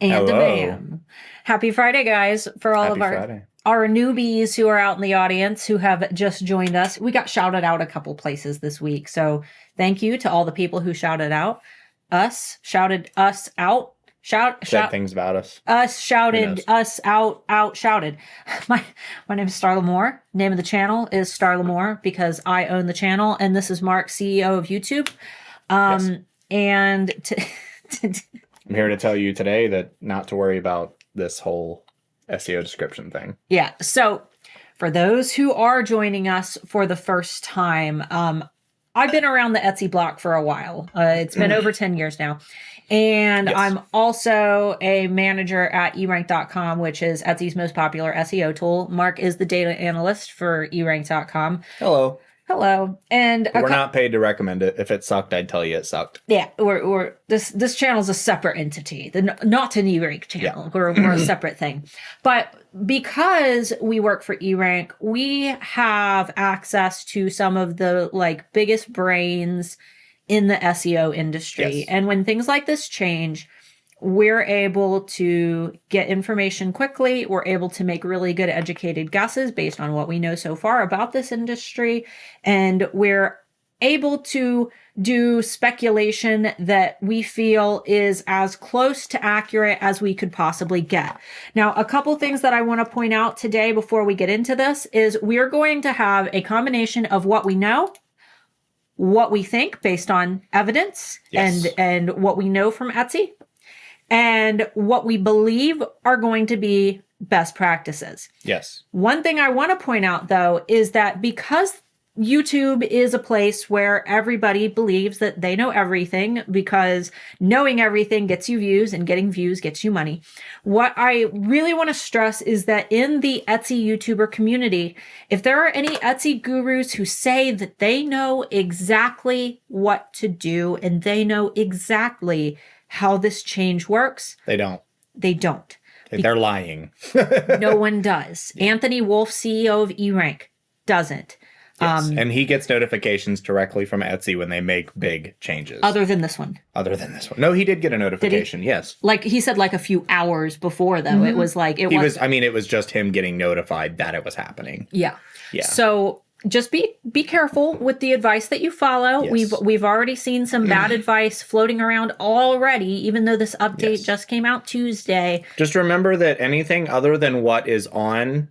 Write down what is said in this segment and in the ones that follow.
And a Hello. bam. Happy Friday, guys, for all of Happy Friday. our newbies who are out in the audience who have just joined us. We got shouted out a couple places this week. So thank you to all the people who shouted out us, shouted us out. Said things about us. Us shouted knows? us out shouted. My name is Starla Moore. Name of the channel is Starla Moore because I own the channel, and this is Mark, CEO of YouTube. Yes. And I'm here to tell you today that not to worry about this whole SEO description thing. yeah, so for those who are joining us for the first time, I've been around the Etsy block for a while. It's been over 10 years now. And Yes. I'm also a manager at erank.com, which is Etsy's most popular SEO tool. Mark is the data analyst for erank.com. Hello. Hello. And We're not paid to recommend it. If it sucked, I'd tell you it sucked. yeah, this channel is a separate entity, not an eRank channel. Yeah. We're a separate thing. But because we work for eRank, we have access to some of the biggest brains in the SEO industry. Yes. And when things like this change, we're able to get information quickly. We're able to make really good educated guesses based on what we know so far about this industry. And we're able to do speculation that we feel is as close to accurate as we could possibly get. Now, a couple things that I want to point out today before we get into this is we're going to have a combination of what we know, what we think based on evidence, Yes. and what we know from Etsy, and what we believe are going to be best practices. Yes. One thing I want to point out, though, is that because YouTube is a place where everybody believes that they know everything, because knowing everything gets you views and getting views gets you money. What I really want to stress is that in the Etsy YouTuber community, if there are any Etsy gurus who say that they know exactly what to do and they know exactly how this change works, They don't. they don't. They're lying. No one does. Anthony Wolf, CEO of eRank, doesn't. Yes. And he gets notifications directly from Etsy when they make big changes. Other than this one. Other than this one. No, he did get a notification. Yes. He said a few hours before, though. It was It was just him getting notified that it was happening. Yeah. Yeah. So just be careful with the advice that you follow. Yes. We've already seen some bad advice floating around already, even though this update Yes. just came out Tuesday. Just remember that anything other than what is on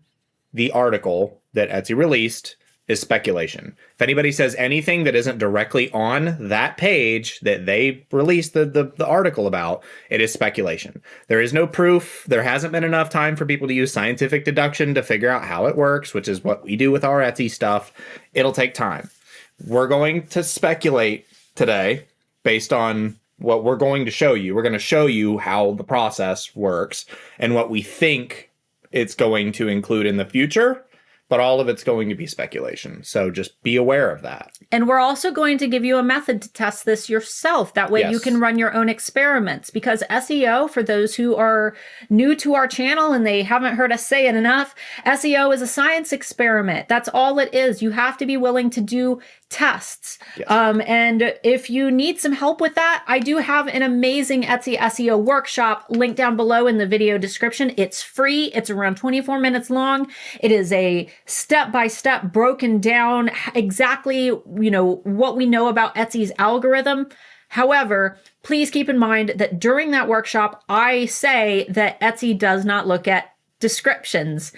the article that Etsy released is speculation. If anybody says anything that isn't directly on that page that they released the article about, it is speculation. There is no proof. There hasn't been enough time for people to use scientific deduction to figure out how it works, which is what we do with our Etsy stuff. It'll take time. We're going to speculate today based on what we're going to show you. We're going to show you how the process works and what we think it's going to include in the future. But all of it's going to be speculation. So just be aware of that. And we're also going to give you a method to test this yourself. That way you can run your own experiments. Because SEO, for those who are new to our channel and they haven't heard us say it enough, SEO is a science experiment. That's all it is. You have to be willing to do tests. Yes. And if you need some help with that, I do have an amazing Etsy SEO workshop linked down below in the video description. It's free. It's around 24 minutes long. It is a step-by-step broken down exactly, what we know about Etsy's algorithm. However, please keep in mind that during that workshop, I say that Etsy does not look at descriptions,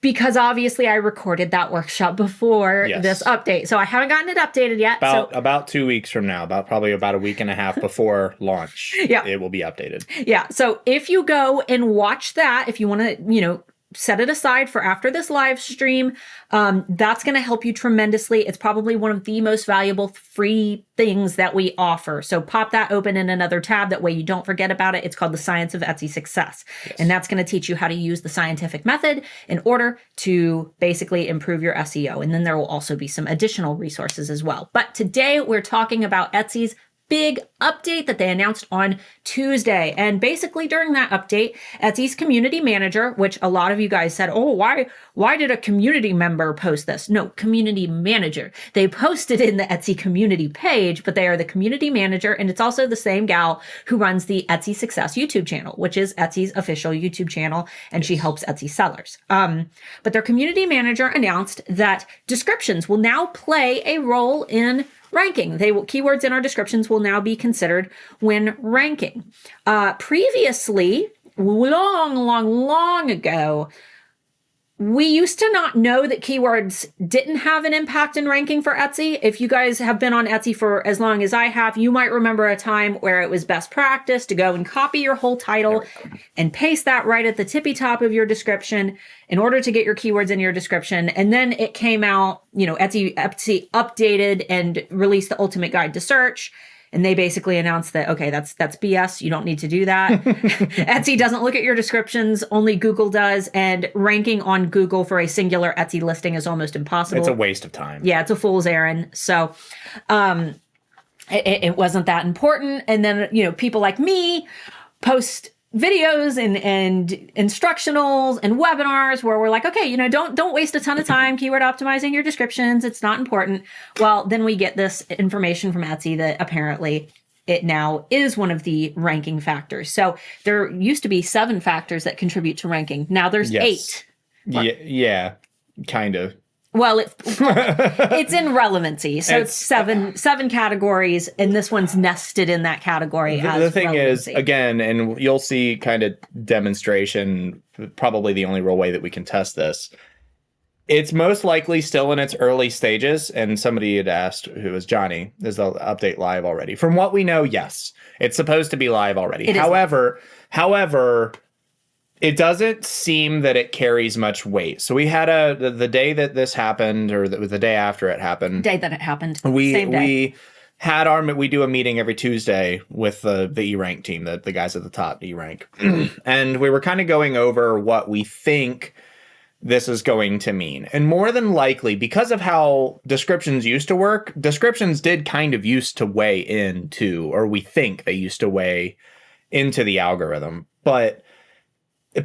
because obviously I recorded that workshop before this update. So I haven't gotten it updated yet. About 2 weeks from now, probably about a week and a half before launch, it will be updated. Yeah. So if you go and watch that, if you want to, set it aside for after this live stream, that's going to help you tremendously. It's probably one of the most valuable free things that we offer. So pop that open in another tab. That way you don't forget about it. It's called The Science of Etsy Success. Yes. And that's going to teach you how to use the scientific method in order to basically improve your SEO. And then there will also be some additional resources as well. But today we're talking about Etsy's big update that they announced on Tuesday. And basically during that update, Etsy's community manager, which a lot of you guys said, oh, why did a community member post this? No, community manager. They posted in the Etsy community page, but they are the community manager. And it's also the same gal who runs the Etsy Success YouTube channel, which is Etsy's official YouTube channel. And she helps Etsy sellers. But their community manager announced that descriptions will now play a role in ranking. Keywords in our descriptions will now be considered when ranking. Previously, long ago, we used to not know that keywords didn't have an impact in ranking for Etsy. If you guys have been on Etsy for as long as I have, you might remember a time where it was best practice to go and copy your whole title and paste that right at the tippy top of your description in order to get your keywords in your description. And then it came out, Etsy updated and released the ultimate guide to search. And they basically announced that, okay, that's BS. You don't need to do that. Etsy doesn't look at your descriptions. Only Google does. And ranking on Google for a singular Etsy listing is almost impossible. It's a waste of time. Yeah, it's a fool's errand. So it wasn't that important. And then, people like me post videos and instructionals and webinars where we're like, okay, don't waste a ton of time keyword optimizing your descriptions. It's not important. Well, then we get this information from Etsy that apparently it now is one of the ranking factors. So there used to be 7 factors that contribute to ranking. Now there's 8. Yeah, kind of. Well, it's in relevancy. So it's seven categories, and this one's nested in that category. The thing relevancy. Is, again, and you'll see kind of demonstration, probably the only real way that we can test this. It's most likely still in its early stages, and somebody had asked, who was Johnny, is the update live already? From what we know, yes. It's supposed to be live already. However, it doesn't seem that it carries much weight. So we had the day that this happened, or the day after it happened. Day that it happened. Same day. We do a meeting every Tuesday with the eRank team, the guys at the top, eRank. And we were kind of going over what we think this is going to mean. And more than likely, because of how descriptions used to work, descriptions did kind of used to weigh into, or we think they used to weigh into the algorithm. But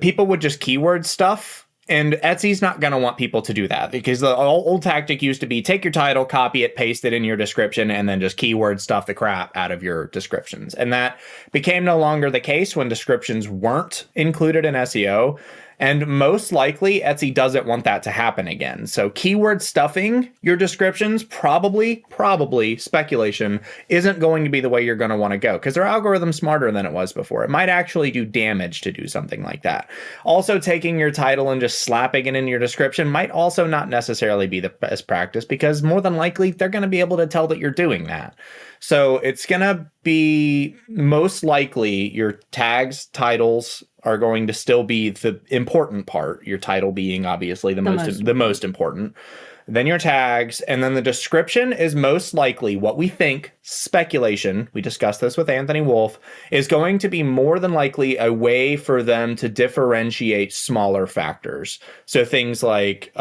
people would just keyword stuff, and Etsy's not going to want people to do that, because the old tactic used to be take your title, copy it, paste it in your description, and then just keyword stuff the crap out of your descriptions. And that became no longer the case when descriptions weren't included in SEO. And most likely, Etsy doesn't want that to happen again. So keyword stuffing your descriptions, probably, speculation, isn't going to be the way you're going to want to go, because their algorithm's smarter than it was before. It might actually do damage to do something like that. Also, taking your title and just slapping it in your description might also not necessarily be the best practice, because more than likely, they're going to be able to tell that you're doing that. So it's going to be most likely your tags, titles are going to still be the important part. Your title being obviously the most important. Then your tags, and then the description is most likely what we think, speculation, we discussed this with Anthony Wolf, is going to be more than likely a way for them to differentiate smaller factors. So things like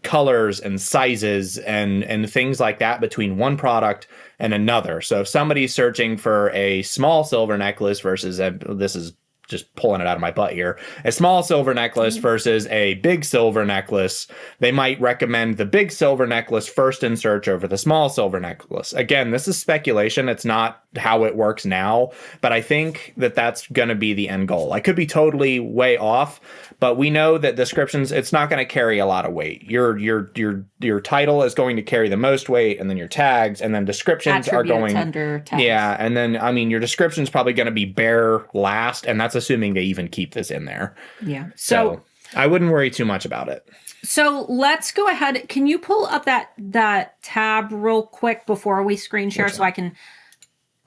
colors and sizes and things like that between one product and another. So if somebody's searching for a small silver necklace versus this is just pulling it out of my butt here, a small silver necklace versus a big silver necklace, they might recommend the big silver necklace first in search over the small silver necklace. Again, this is speculation. It's not how it works now, but I think that that's going to be the end goal. I could be totally way off, but we know that descriptions, it's not going to carry a lot of weight. Your title is going to carry the most weight, and then your tags, and then descriptions are going under tags. Yeah, and then your description is probably going to be bare last, and that's assuming they even keep this in there. Yeah. So I wouldn't worry too much about it. So let's go ahead. Can you pull up that tab real quick before we screen share so I can...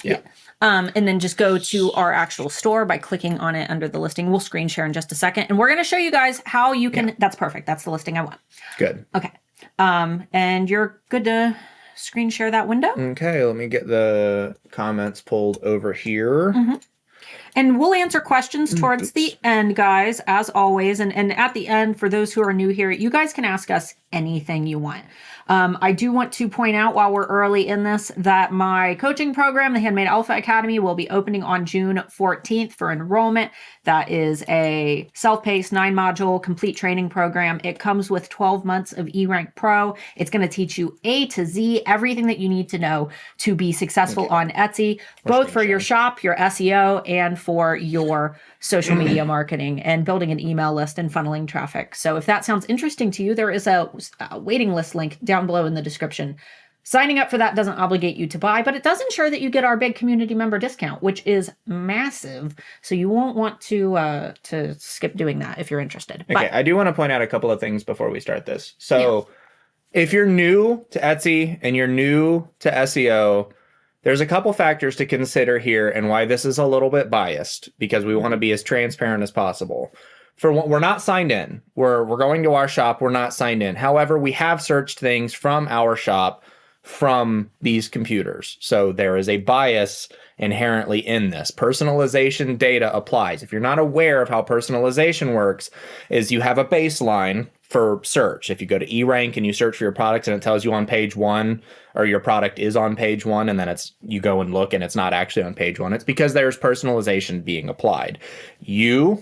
Yeah. And then just go to our actual store by clicking on it under the listing. We'll screen share in just a second. And we're going to show you guys how you can... That's perfect. That's the listing I want. Good. Okay. And you're good to screen share that window? Okay. Let me get the comments pulled over here. Mm-hmm. And we'll answer questions towards the end, guys, as always. And at the end, for those who are new here, you guys can ask us anything you want. I do want to point out while we're early in this that my coaching program, the Handmade Alpha Academy, will be opening on June 14th for enrollment. That is a self-paced 9-module complete training program. It comes with 12 months of eRank Pro. It's going to teach you A to Z, everything that you need to know to be successful on Etsy, both for your shop, your SEO, and for your social media marketing and building an email list and funneling traffic. So if that sounds interesting to you, there is a waiting list link down below in the description. Signing up for that doesn't obligate you to buy, but it does ensure that you get our big community member discount, which is massive. So you won't want to skip doing that if you're interested. Okay, I do want to point out a couple of things before we start this. So if you're new to Etsy and you're new to SEO, there's a couple factors to consider here and why this is a little bit biased, because we want to be as transparent as possible. For what, we're not signed in. We're going to our shop. We're not signed in. However, we have searched things from our shop from these computers. So there is a bias inherently in this. Personalization data applies. If you're not aware of how personalization works, is you have a baseline for search. If you go to eRank and you search for your product and it tells you on page 1, or your product is on page 1, and then you go and look and it's not actually on page 1, it's because there's personalization being applied.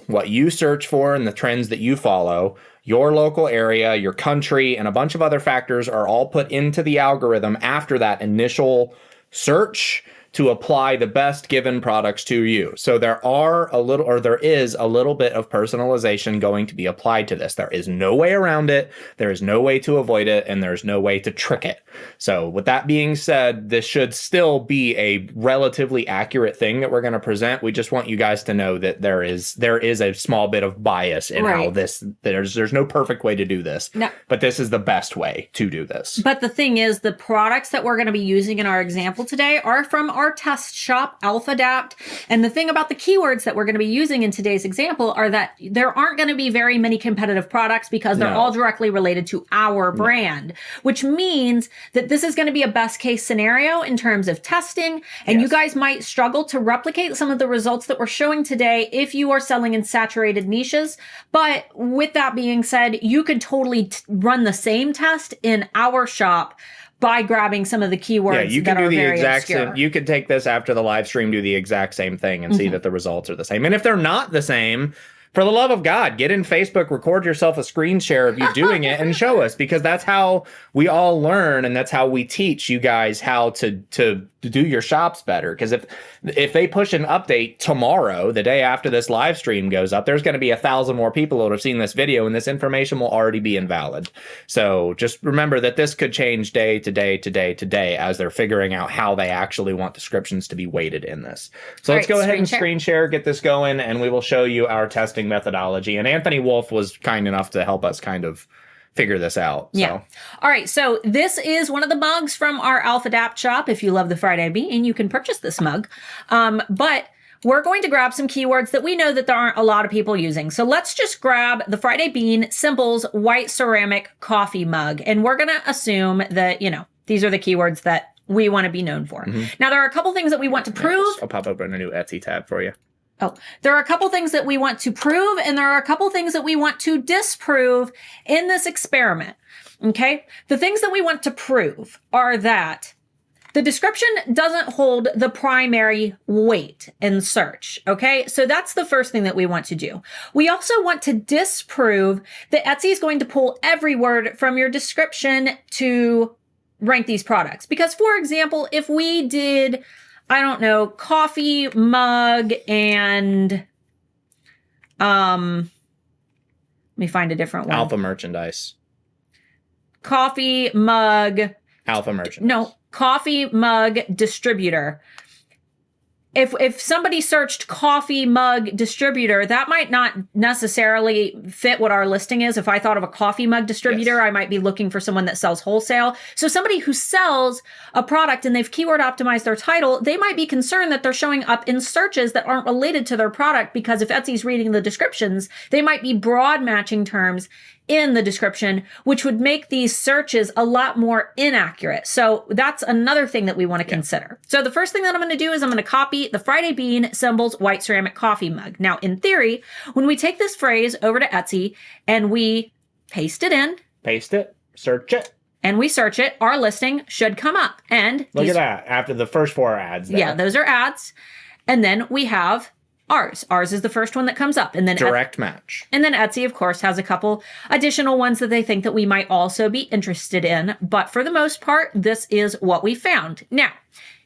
What you search for and the trends that you follow, your local area, your country, and a bunch of other factors are all put into the algorithm after that initial search to apply the best given products to you. So there is a little bit of personalization going to be applied to this. There is no way around it. There is no way to avoid it, and there's no way to trick it. So with that being said, this should still be a relatively accurate thing that we're going to present. We just want you guys to know that there is a small bit of bias in how there's no perfect way to do this. No. But this is the best way to do this. But the thing is, the products that we're going to be using in our example today are from our test shop, AlphaDapt. And the thing about the keywords that we're going to be using in today's example are that there aren't going to be very many competitive products because they're all directly related to our brand, which means that this is going to be a best case scenario in terms of testing. And you guys might struggle to replicate some of the results that we're showing today if you are selling in saturated niches. But with that being said, you could totally run the same test in our shop by grabbing some of the keywords you can that do are the very exact obscure. same. You could take this after the live stream, do the exact same thing, and see that the results are the same. And if they're not the same, for the love of God, get in Facebook, record yourself a screen share of you doing it and show us, because that's how we all learn, and that's how we teach you guys how to do your shops better. Because if they push an update tomorrow, the day after this live stream goes up, there's going to be 1,000 more people that have seen this video, and this information will already be invalid. So just remember that this could change day to day to day to day as they're figuring out how they actually want descriptions to be weighted in this. So let's go ahead and screen share, get this going, and we will show you our testing methodology. And Anthony Wolf was kind enough to help us kind of figure this out. Yeah. All right. So this is one of the mugs from our AlphaDapt shop. If you love the Friday Bean, you can purchase this mug. But we're going to grab some keywords that we know that there aren't a lot of people using. So let's just grab the Friday Bean Simples White Ceramic Coffee Mug. And we're going to assume that, these are the keywords that we want to be known for. Now, there are a couple things that we want to prove. I'll pop open a new Etsy tab for you. There are a couple things that we want to prove, and there are a couple things that we want to disprove in this experiment. Okay? The things that we want to prove are that the description doesn't hold the primary weight in search. Okay? So that's the first thing that we want to do. We also want to disprove that Etsy is going to pull every word from your description to rank these products. Because, for example, if we did, I don't know, coffee mug and, let me find a different one. Alpha merchandise. Coffee mug. Alpha merchandise. No, coffee mug distributor. If somebody searched coffee mug distributor, that might not necessarily fit what our listing is. If I thought of a coffee mug distributor, I might be looking for someone that sells wholesale. So somebody who sells a product and they've keyword optimized their title, they might be concerned that they're showing up in searches that aren't related to their product, because if Etsy's reading the descriptions, they might be broad matching terms in the description, which would make these searches a lot more inaccurate. So that's another thing that we want to consider. So the first thing that I'm going to do is I'm going to copy the Friday Bean symbols white ceramic coffee mug. Now, in theory, when we take this phrase over to Etsy and we paste it in, paste it, search it, and we search it, our listing should come up. And look at that. After the first 4 ads there. Yeah, those are ads. And then we have ours. Ours is the first one that comes up. And then direct match. And then Etsy, of course, has a couple additional ones that they think that we might also be interested in. But for the most part, this is what we found. Now,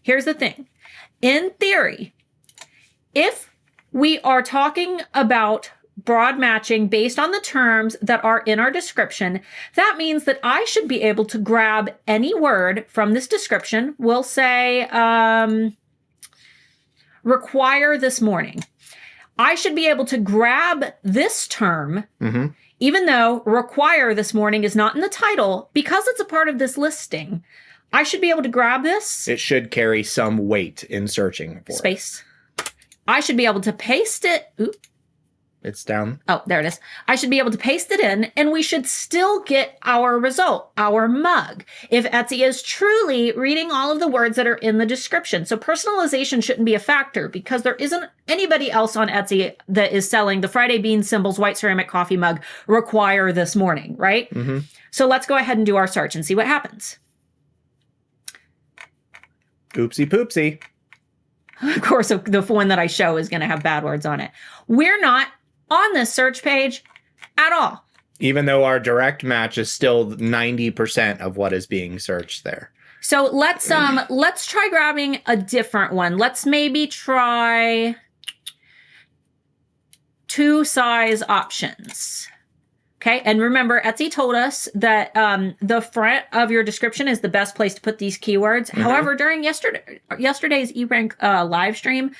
here's the thing. In theory, if we are talking about broad matching based on the terms that are in our description, that means that I should be able to grab any word from this description. We'll say, require this morning. I should be able to grab this term, even though require this morning is not in the title, because it's a part of this listing. I should be able to grab this. It should carry some weight in searching for space. I should be able to paste it. Oop. It's down. Oh, there it is. I should be able to paste it in, and we should still get our result, our mug, if Etsy is truly reading all of the words that are in the description. So personalization shouldn't be a factor because there isn't anybody else on Etsy that is selling the Friday Bean symbols white ceramic coffee mug require this morning, right? So let's go ahead and do our search and see what happens. Oopsie poopsie. Of course, the one that I show is going to have bad words on it. We're not on this search page at all. Even though our direct match is still 90% of what is being searched there. So let's try grabbing a different one. Let's maybe try 2 size options. Okay, and remember, Etsy told us that the front of your description is the best place to put these keywords. However, during yesterday's eRank live stream,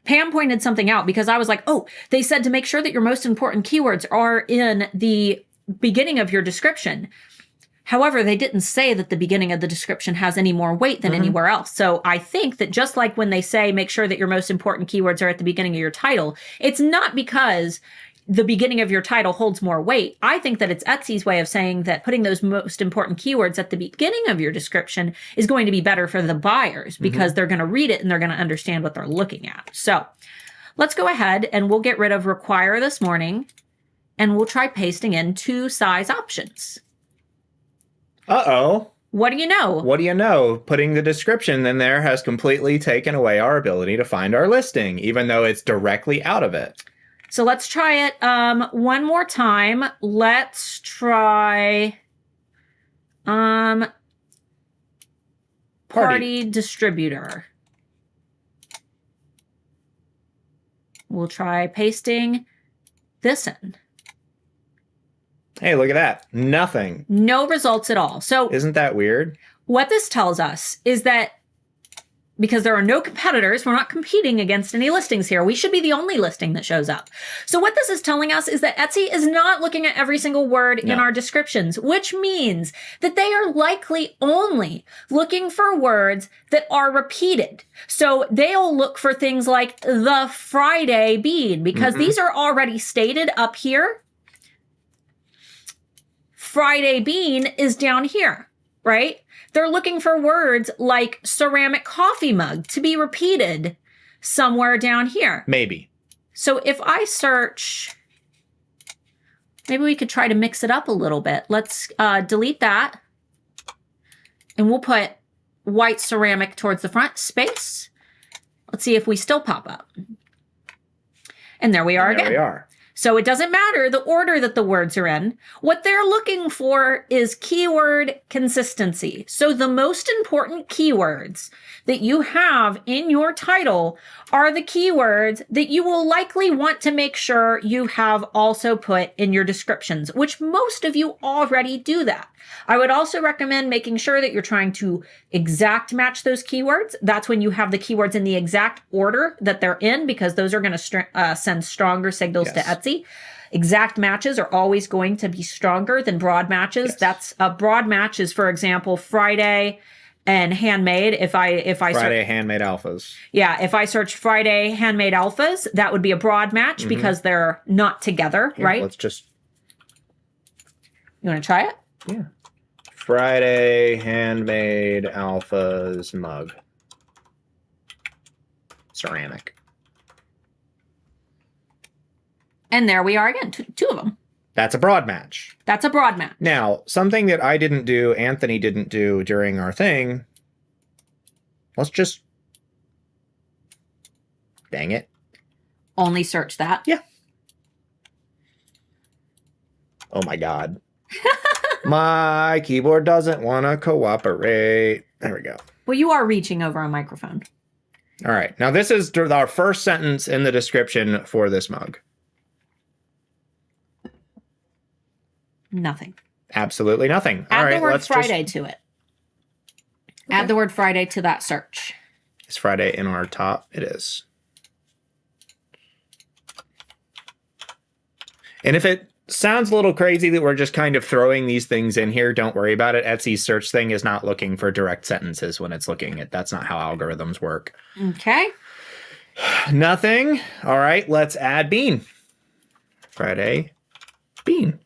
Pam pointed something out because I was like, oh, they said to make sure that your most important keywords are in the beginning of your description. However, they didn't say that the beginning of the description has any more weight than anywhere else. So I think that just like when they say make sure that your most important keywords are at the beginning of your title, it's not because the beginning of your title holds more weight. I think that it's Etsy's way of saying that putting those most important keywords at the beginning of your description is going to be better for the buyers because they're going to read it and they're going to understand what they're looking at. So let's go ahead and we'll get rid of require this morning and we'll try pasting in 2 size options. Uh-oh. What do you know? What do you know? Putting the description in there has completely taken away our ability to find our listing, even though it's directly out of it. So let's try it one more time. Let's try party distributor. We'll try pasting this in. Hey, look at that. Nothing. No results at all. So isn't that weird? What this tells us is that because there are no competitors, we're not competing against any listings here. We should be the only listing that shows up. So what this is telling us is that Etsy is not looking at every single word in our descriptions, which means that they are likely only looking for words that are repeated. So they'll look for things like the Friday bean because these are already stated up here. Friday bean is down here, right? They're looking for words like ceramic coffee mug to be repeated somewhere down here. Maybe. So if I search, maybe we could try to mix it up a little bit. Let's delete that. And we'll put white ceramic towards the front, space. Let's see if we still pop up. And there we are again. There we are. So it doesn't matter the order that the words are in. What they're looking for is keyword consistency. So the most important keywords that you have in your title are the keywords that you will likely want to make sure you have also put in your descriptions, which most of you already do that. I would also recommend making sure that you're trying to exact match those keywords. That's when you have the keywords in the exact order that they're in, because those are going to send stronger signals to Etsy. Exact matches are always going to be stronger than broad matches. Yes. That's a broad match is, for example, Friday and Handmade. If I Friday Handmade alphas. Yeah, if I search Friday Handmade alphas, that would be a broad match because they're not together, Here, right? Let's just You want to try it? Yeah. Friday handmade alphas mug. Ceramic. And there we are again, two of them. That's a broad match. That's a broad match. Now, something that I didn't do, Anthony didn't do during our thing, let's just... Dang it. Only search that. Yeah. Oh my God. My keyboard doesn't want to cooperate. There we go. Well, you are reaching over a microphone. All right. Now, this is our first sentence in the description for this mug. Nothing. Absolutely nothing. Add All right, the word let's Friday to it. Okay. Add the word Friday to that search. Is Friday in our top? It is. And if it sounds a little crazy that we're just kind of throwing these things in here, don't worry about it. Etsy's search thing is not looking for direct sentences when it's looking at. That's not how algorithms work. Okay. Nothing. All right, let's add bean. Friday, bean.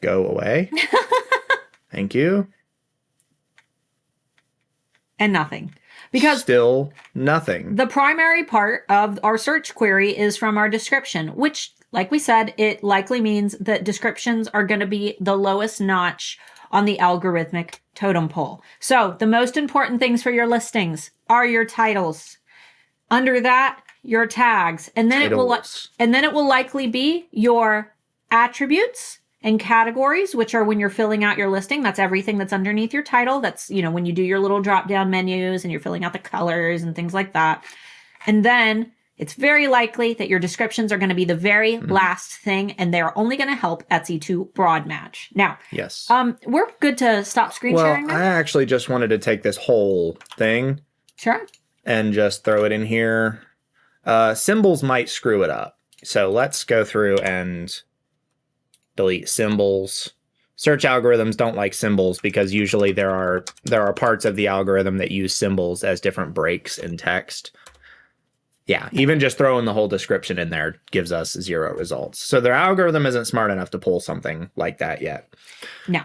Go away. Thank you. And nothing. Because still nothing. The primary part of our search query is from our description, which, like we said, it likely means that descriptions are going to be the lowest notch on the algorithmic totem pole. So the most important things for your listings are your titles. Under that, your tags, and then it will likely be your attributes and categories, which are when you're filling out your listing. That's everything that's underneath your title. That's, when you do your little drop-down menus and you're filling out the colors and things like that. And then it's very likely that your descriptions are going to be the very last thing, and they're only going to help Etsy to broad match. Now, yes, we're good to stop screen sharing now? I actually just wanted to take this whole thing. Sure. And just throw it in here. Symbols might screw it up. So let's go through and delete symbols. Search algorithms don't like symbols because usually there are parts of the algorithm that use symbols as different breaks in text. Yeah, even just throwing the whole description in there gives us 0 results. So their algorithm isn't smart enough to pull something like that yet. No.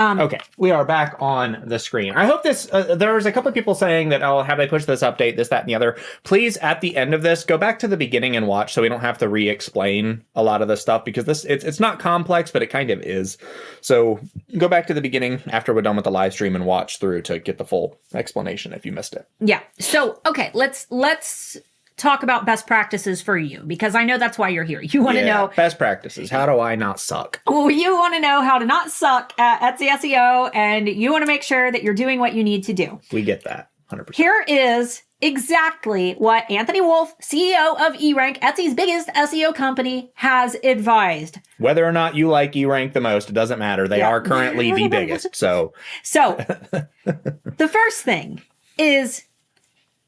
Okay, we are back on the screen. I hope this, there's a couple of people saying that, oh, have they pushed this update, this, that, and the other. Please, at the end of this, go back to the beginning and watch so we don't have to re-explain a lot of this stuff, because it's not complex, but it kind of is. So go back to the beginning after we're done with the live stream and watch through to get the full explanation if you missed it. Yeah, so, okay, let's talk about best practices for you, because I know that's why you're here. You want to know best practices. How do I not suck? Well, you want to know how to not suck at Etsy SEO, and you want to make sure that you're doing what you need to do. We get that 100%. Here is exactly what Anthony Wolf, CEO of eRank, Etsy's biggest SEO company, has advised. Whether or not you like eRank the most, it doesn't matter. They are currently the biggest. So the first thing is,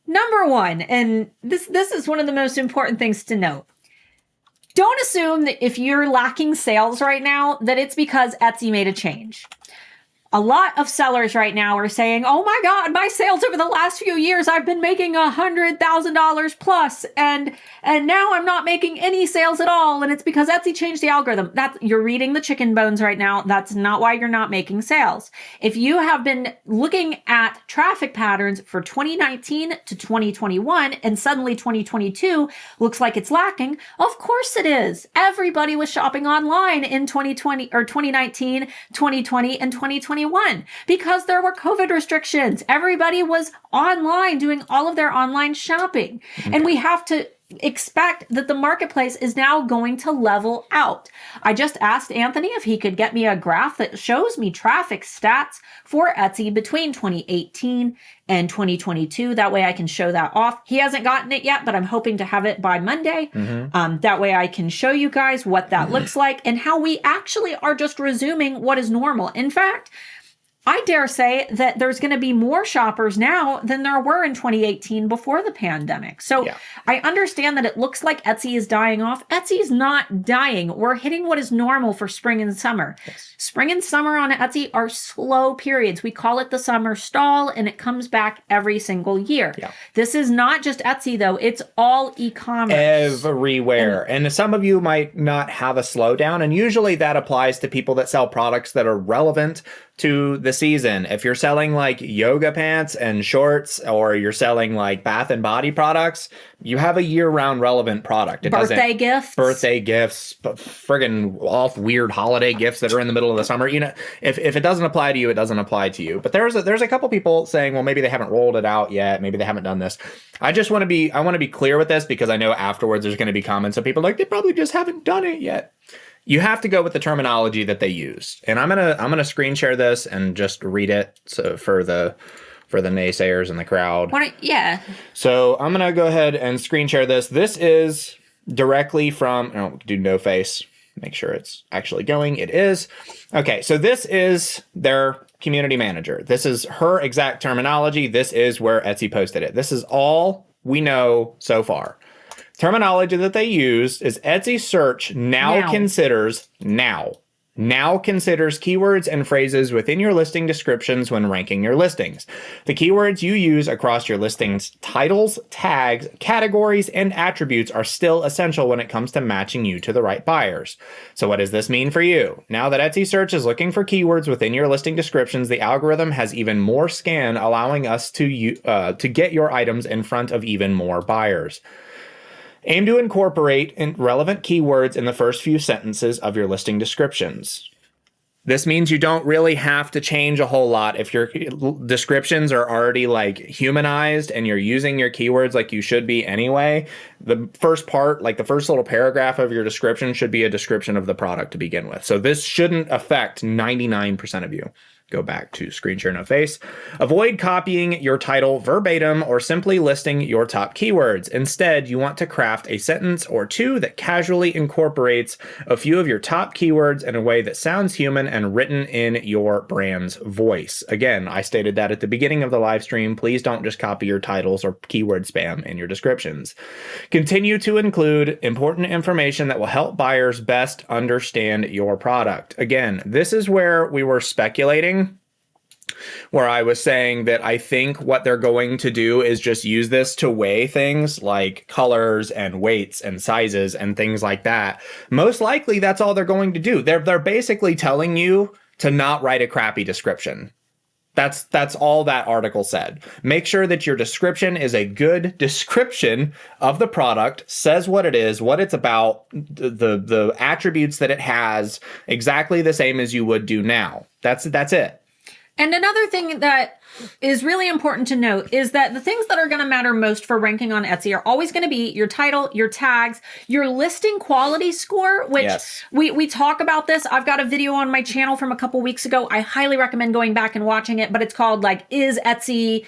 number one, and this is one of the most important things to note. Don't assume that if you're lacking sales right now, that it's because Etsy made a change. A lot of sellers right now are saying, oh my God, my sales over the last few years, I've been making $100,000 plus, and now I'm not making any sales at all. And it's because Etsy changed the algorithm. You're reading the chicken bones right now. That's not why you're not making sales. If you have been looking at traffic patterns for 2019 to 2021, and suddenly 2022 looks like it's lacking, of course it is. Everybody was shopping online in 2020 or 2019, 2020, and 2021 because there were COVID restrictions. Everybody was online doing all of their online shopping. Okay. And we have to expect that the marketplace is now going to level out. I just asked Anthony if he could get me a graph that shows me traffic stats for Etsy between 2018 and 2022. That way I can show that off. He hasn't gotten it yet, but I'm hoping to have it by Monday. That way I can show you guys what that looks like and how we actually are just resuming what is normal. In fact, I dare say that there's going to be more shoppers now than there were in 2018 before the pandemic. So I understand that it looks like Etsy is dying off. Etsy is not dying. We're hitting what is normal for spring and summer. Yes. Spring and summer on Etsy are slow periods. We call it the summer stall, and it comes back every single year. Yeah. This is not just Etsy, though. It's all e-commerce. Everywhere. And some of you might not have a slowdown, and usually that applies to people that sell products that are relevant to the season. If you're selling like yoga pants and shorts, or you're selling like bath and body products, you have a year-round relevant product. Birthday gifts, friggin' all weird holiday gifts that are in the middle of the summer. You know, if it doesn't apply to you, it doesn't apply to you. But there's a couple people saying, well, maybe they haven't rolled it out yet. Maybe they haven't done this. I want to be clear with this, because I know afterwards there's going to be comments of people like, they probably just haven't done it yet. You have to go with the terminology that they use. And I'm gonna screen share this and just read it for the naysayers in the crowd. So I'm gonna go ahead and screen share this. This is directly from, do no face. Make sure it's actually going. It is. Okay, so this is their community manager. This is her exact terminology. This is where Etsy posted it. This is all we know so far. Terminology that they used is Etsy search now considers keywords and phrases within your listing descriptions when ranking your listings. The keywords you use across your listings titles, tags, categories, and attributes are still essential when it comes to matching you to the right buyers. So what does this mean for you? Now that Etsy search is looking for keywords within your listing descriptions, the algorithm has even more scan, allowing us to get your items in front of even more buyers. Aim to incorporate relevant keywords in the first few sentences of your listing descriptions. This means you don't really have to change a whole lot. If your descriptions are already like humanized and you're using your keywords like you should be anyway, the first part, like the first little paragraph of your description, should be a description of the product to begin with. So this shouldn't affect 99% of you. Go back to screen share no face. Avoid copying your title verbatim or simply listing your top keywords. Instead, you want to craft a sentence or two that casually incorporates a few of your top keywords in a way that sounds human and written in your brand's voice. Again, I stated that at the beginning of the live stream. Please don't just copy your titles or keyword spam in your descriptions. Continue to include important information that will help buyers best understand your product. Again, this is where we were speculating, where I was saying that I think what they're going to do is just use this to weigh things like colors and weights and sizes and things like that. Most likely that's all they're going to do. They're basically telling you to not write a crappy description. That's all that article said. Make sure that your description is a good description of the product, says what it is, what it's about, the attributes that it has, exactly the same as you would do now. That's it. And another thing that is really important to note is that the things that are going to matter most for ranking on Etsy are always going to be your title, your tags, your listing quality score, which we talk about this. I've got a video on my channel from a couple weeks ago. I highly recommend going back and watching it, but it's called like, is Etsy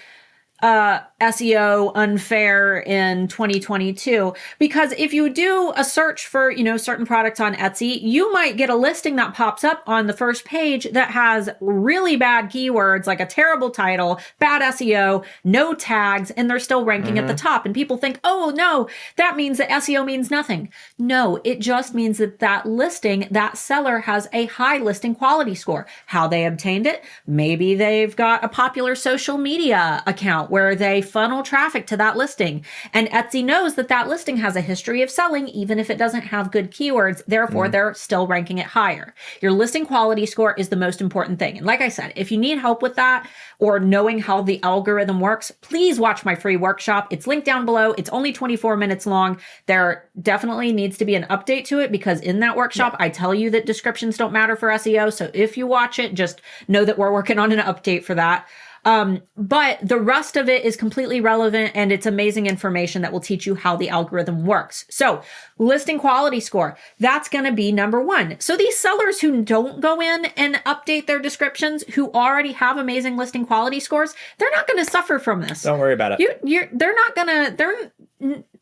SEO unfair in 2022? Because if you do a search for, certain products on Etsy, you might get a listing that pops up on the first page that has really bad keywords, like a terrible title, bad SEO, no tags, and they're still ranking at the top. And people think, oh no, that means that SEO means nothing. No, it just means that that listing, that seller has a high listing quality score. How they obtained it? Maybe they've got a popular social media account where they funnel traffic to that listing. And Etsy knows that that listing has a history of selling, even if it doesn't have good keywords. Therefore, they're still ranking it higher. Your listing quality score is the most important thing. And like I said, if you need help with that or knowing how the algorithm works, please watch my free workshop. It's linked down below. It's only 24 minutes long. There definitely needs to be an update to it because in that workshop, I tell you that descriptions don't matter for SEO. So if you watch it, just know that we're working on an update for that. But the rest of it is completely relevant and it's amazing information that will teach you how the algorithm works. So listing quality score, that's going to be number one. So these sellers who don't go in and update their descriptions, who already have amazing listing quality scores, they're not going to suffer from this. Don't worry about it.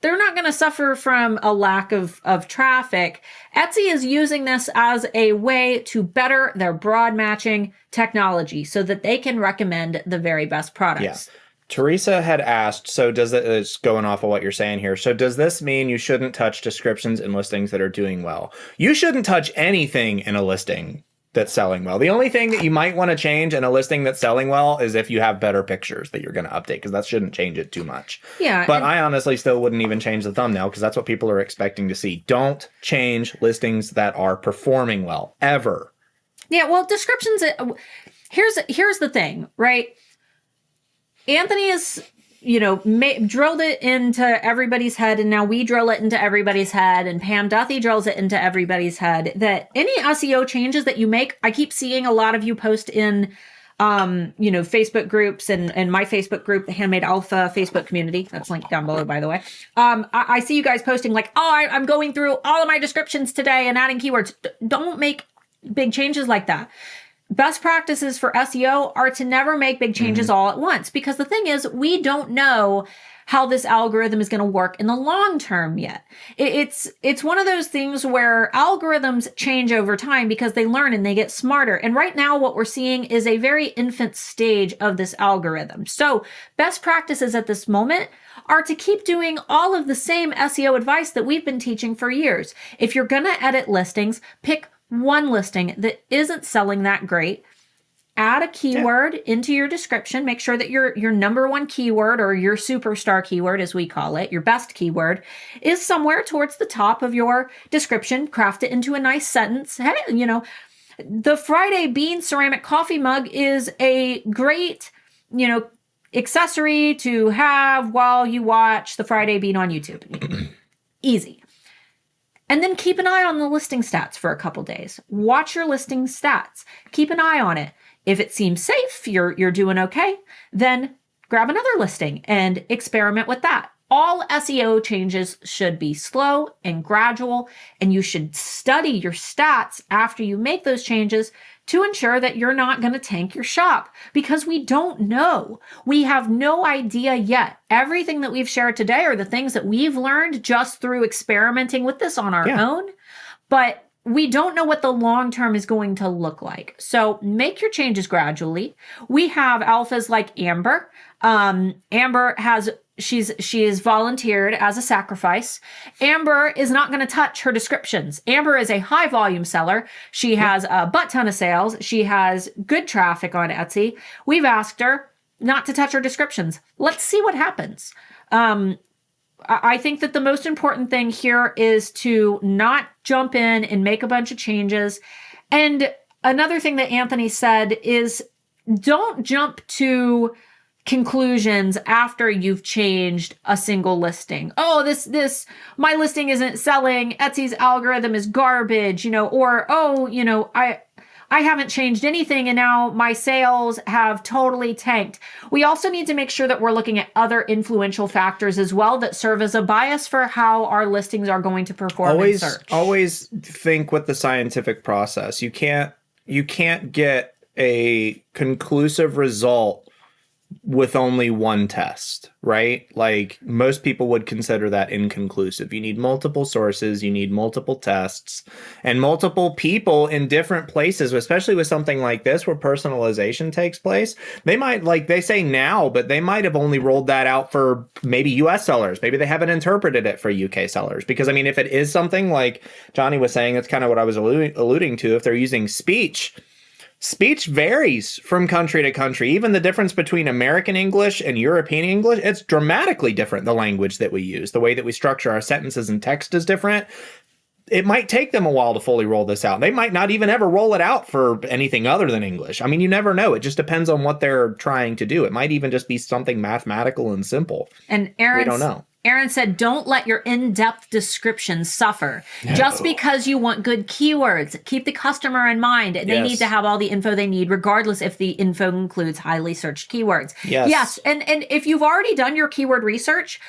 they're not going to suffer from a lack of traffic. Etsy is using this as a way to better their broad matching technology so that they can recommend the very best products. Yeah. Teresa had asked, so does it, it's going off of what you're saying here. So does this mean you shouldn't touch descriptions in listings that are doing well? You shouldn't touch anything in a listing that's selling well. The only thing that you might want to change in a listing that's selling well is if you have better pictures that you're going to update, because that shouldn't change it too much. Yeah. But I honestly still wouldn't even change the thumbnail because that's what people are expecting to see. Don't change listings that are performing well, ever. Yeah, well, descriptions, here's the thing, right? Anthony is, drilled it into everybody's head, and now we drill it into everybody's head, and Pam Duthie drills it into everybody's head, that any SEO changes that you make, I keep seeing a lot of you post in, Facebook groups and my Facebook group, the Handmade Alpha Facebook community. That's linked down below, by the way. I see you guys posting like, I'm going through all of my descriptions today and adding keywords. Don't make big changes like that. Best practices for SEO are to never make big changes all at once, because the thing is, we don't know how this algorithm is going to work in the long term yet. It's one of those things where algorithms change over time because they learn and they get smarter. And right now what we're seeing is a very infant stage of this algorithm. So best practices at this moment are to keep doing all of the same SEO advice that we've been teaching for years. If you're going to edit listings, pick one listing that isn't selling that great. Add a keyword into your description. Make sure that your number one keyword, or your superstar keyword, as we call it, your best keyword, is somewhere towards the top of your description. Craft it into a nice sentence. Hey, the Friday Bean ceramic coffee mug is a great, accessory to have while you watch the Friday Bean on YouTube. Easy. And then keep an eye on the listing stats for a couple days. Watch your listing stats. Keep an eye on it. If it seems safe, you're doing okay, then grab another listing and experiment with that. All SEO changes should be slow and gradual, and you should study your stats after you make those changes to ensure that you're not going to tank your shop, because we don't know. We have no idea yet. Everything that we've shared today are the things that we've learned just through experimenting with this on our own, but we don't know what the long term is going to look like. So make your changes gradually. We have alphas like Amber. Amber she is volunteered as a sacrifice. Amber is not going to touch her descriptions. Amber is a high volume seller. She has a butt ton of sales. She has good traffic on Etsy. We've asked her not to touch her descriptions. Let's see what happens. I think that the most important thing here is to not jump in and make a bunch of changes. And another thing that Anthony said is, don't jump to conclusions after you've changed a single listing. Oh, my listing isn't selling. Etsy's algorithm is garbage, or, I haven't changed anything and now my sales have totally tanked. We also need to make sure that we're looking at other influential factors as well that serve as a bias for how our listings are going to perform in search. Always think with the scientific process. You can't get a conclusive result with only one test, right? Like, most people would consider that inconclusive. You need multiple sources, you need multiple tests, and multiple people in different places, especially with something like this where personalization takes place. They might, like they say now, but they might have only rolled that out for maybe US sellers. Maybe they haven't interpreted it for UK sellers. Because, I mean, if it is something like Johnny was saying, that's kind of what I was alluding to. If they're using speech varies from country to country. Even the difference between American English and European English, it's dramatically different. The language that we use, the way that we structure our sentences and text is different. It might take them a while to fully roll this out. They might not even ever roll it out for anything other than English. I mean, you never know. It just depends on what they're trying to do. It might even just be something mathematical and simple. And we don't know. Aaron said, don't let your in-depth descriptions suffer. No. Just because you want good keywords, keep the customer in mind. They need to have all the info they need, regardless if the info includes highly searched keywords. Yes. And if you've already done your keyword research,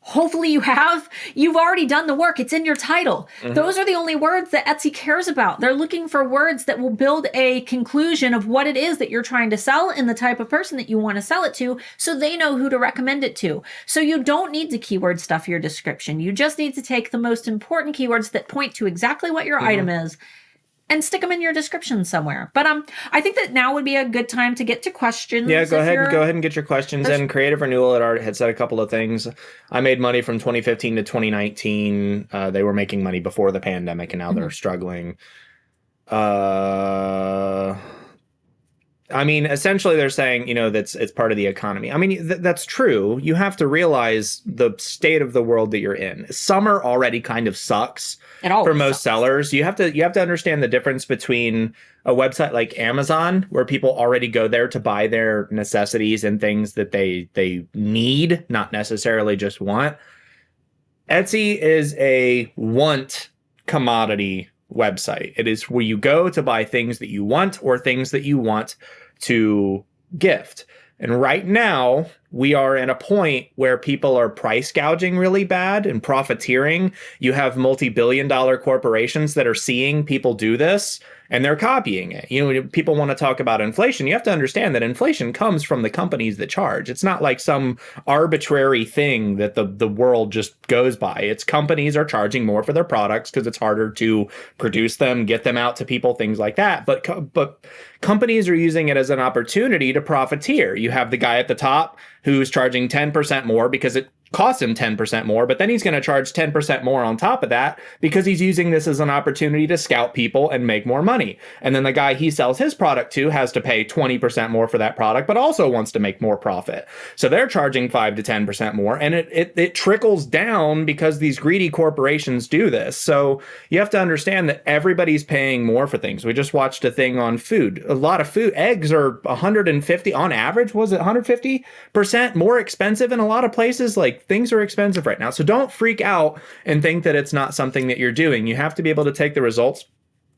Hopefully you've already done the work. It's in your title. Those are the only words that Etsy cares about. They're looking for words that will build a conclusion of what it is that you're trying to sell and the type of person that you want to sell it to, so they know who to recommend it to. So you don't need to keyword stuff your description. You just need to take the most important keywords that point to exactly what your item is and stick them in your description somewhere. But I think that now would be a good time to get to questions. Yeah, go ahead and get your questions in. Creative Renewal had said a couple of things. I made money from 2015 to 2019. They were making money before the pandemic, and now they're struggling. I mean, essentially they're saying, it's part of the economy. I mean, that's true. You have to realize the state of the world that you're in. Summer already kind of sucks for most sellers. You have to understand the difference between a website like Amazon, where people already go there to buy their necessities and things that they need, not necessarily just want. Etsy is a want commodity website. It is where you go to buy things that you want or things that you want to gift. And right now, we are in a point where people are price gouging really bad and profiteering. You have multi-billion-dollar corporations that are seeing people do this, and they're copying it. People want to talk about inflation. You have to understand that inflation comes from the companies that charge. It's not like some arbitrary thing that the world just goes by. It's companies are charging more for their products because it's harder to produce them, get them out to people, things like that. But companies are using it as an opportunity to profiteer. You have the guy at the top who's charging 10% more because it costs him 10% more, but then he's going to charge 10% more on top of that because he's using this as an opportunity to scout people and make more money. And then the guy he sells his product to has to pay 20% more for that product, but also wants to make more profit. So they're charging 5 to 10% more, and it trickles down because these greedy corporations do this. So you have to understand that everybody's paying more for things. We just watched a thing on food. A lot of food, eggs are 150 on average. Was it 150% more expensive in a lot of places? Like, things are expensive right now. So don't freak out and think that it's not something that you're doing. You have to be able to take the results.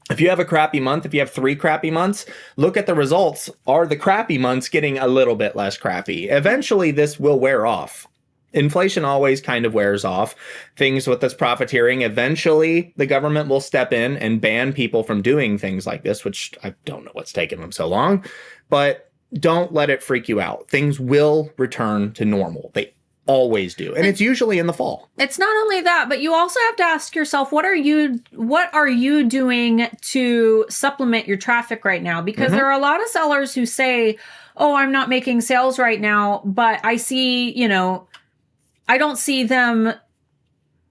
If you have a crappy month, if you have 3 crappy months, look at the results. Are the crappy months getting a little bit less crappy? Eventually, this will wear off. Inflation always kind of wears off. Things with this profiteering, eventually the government will step in and ban people from doing things like this, which I don't know what's taking them so long. But don't let it freak you out. Things will return to normal. They always do. And it's usually in the fall. It's not only that, but you also have to ask yourself, what are you doing to supplement your traffic right now? Because there are a lot of sellers who say, oh, I'm not making sales right now, but I see, I don't see them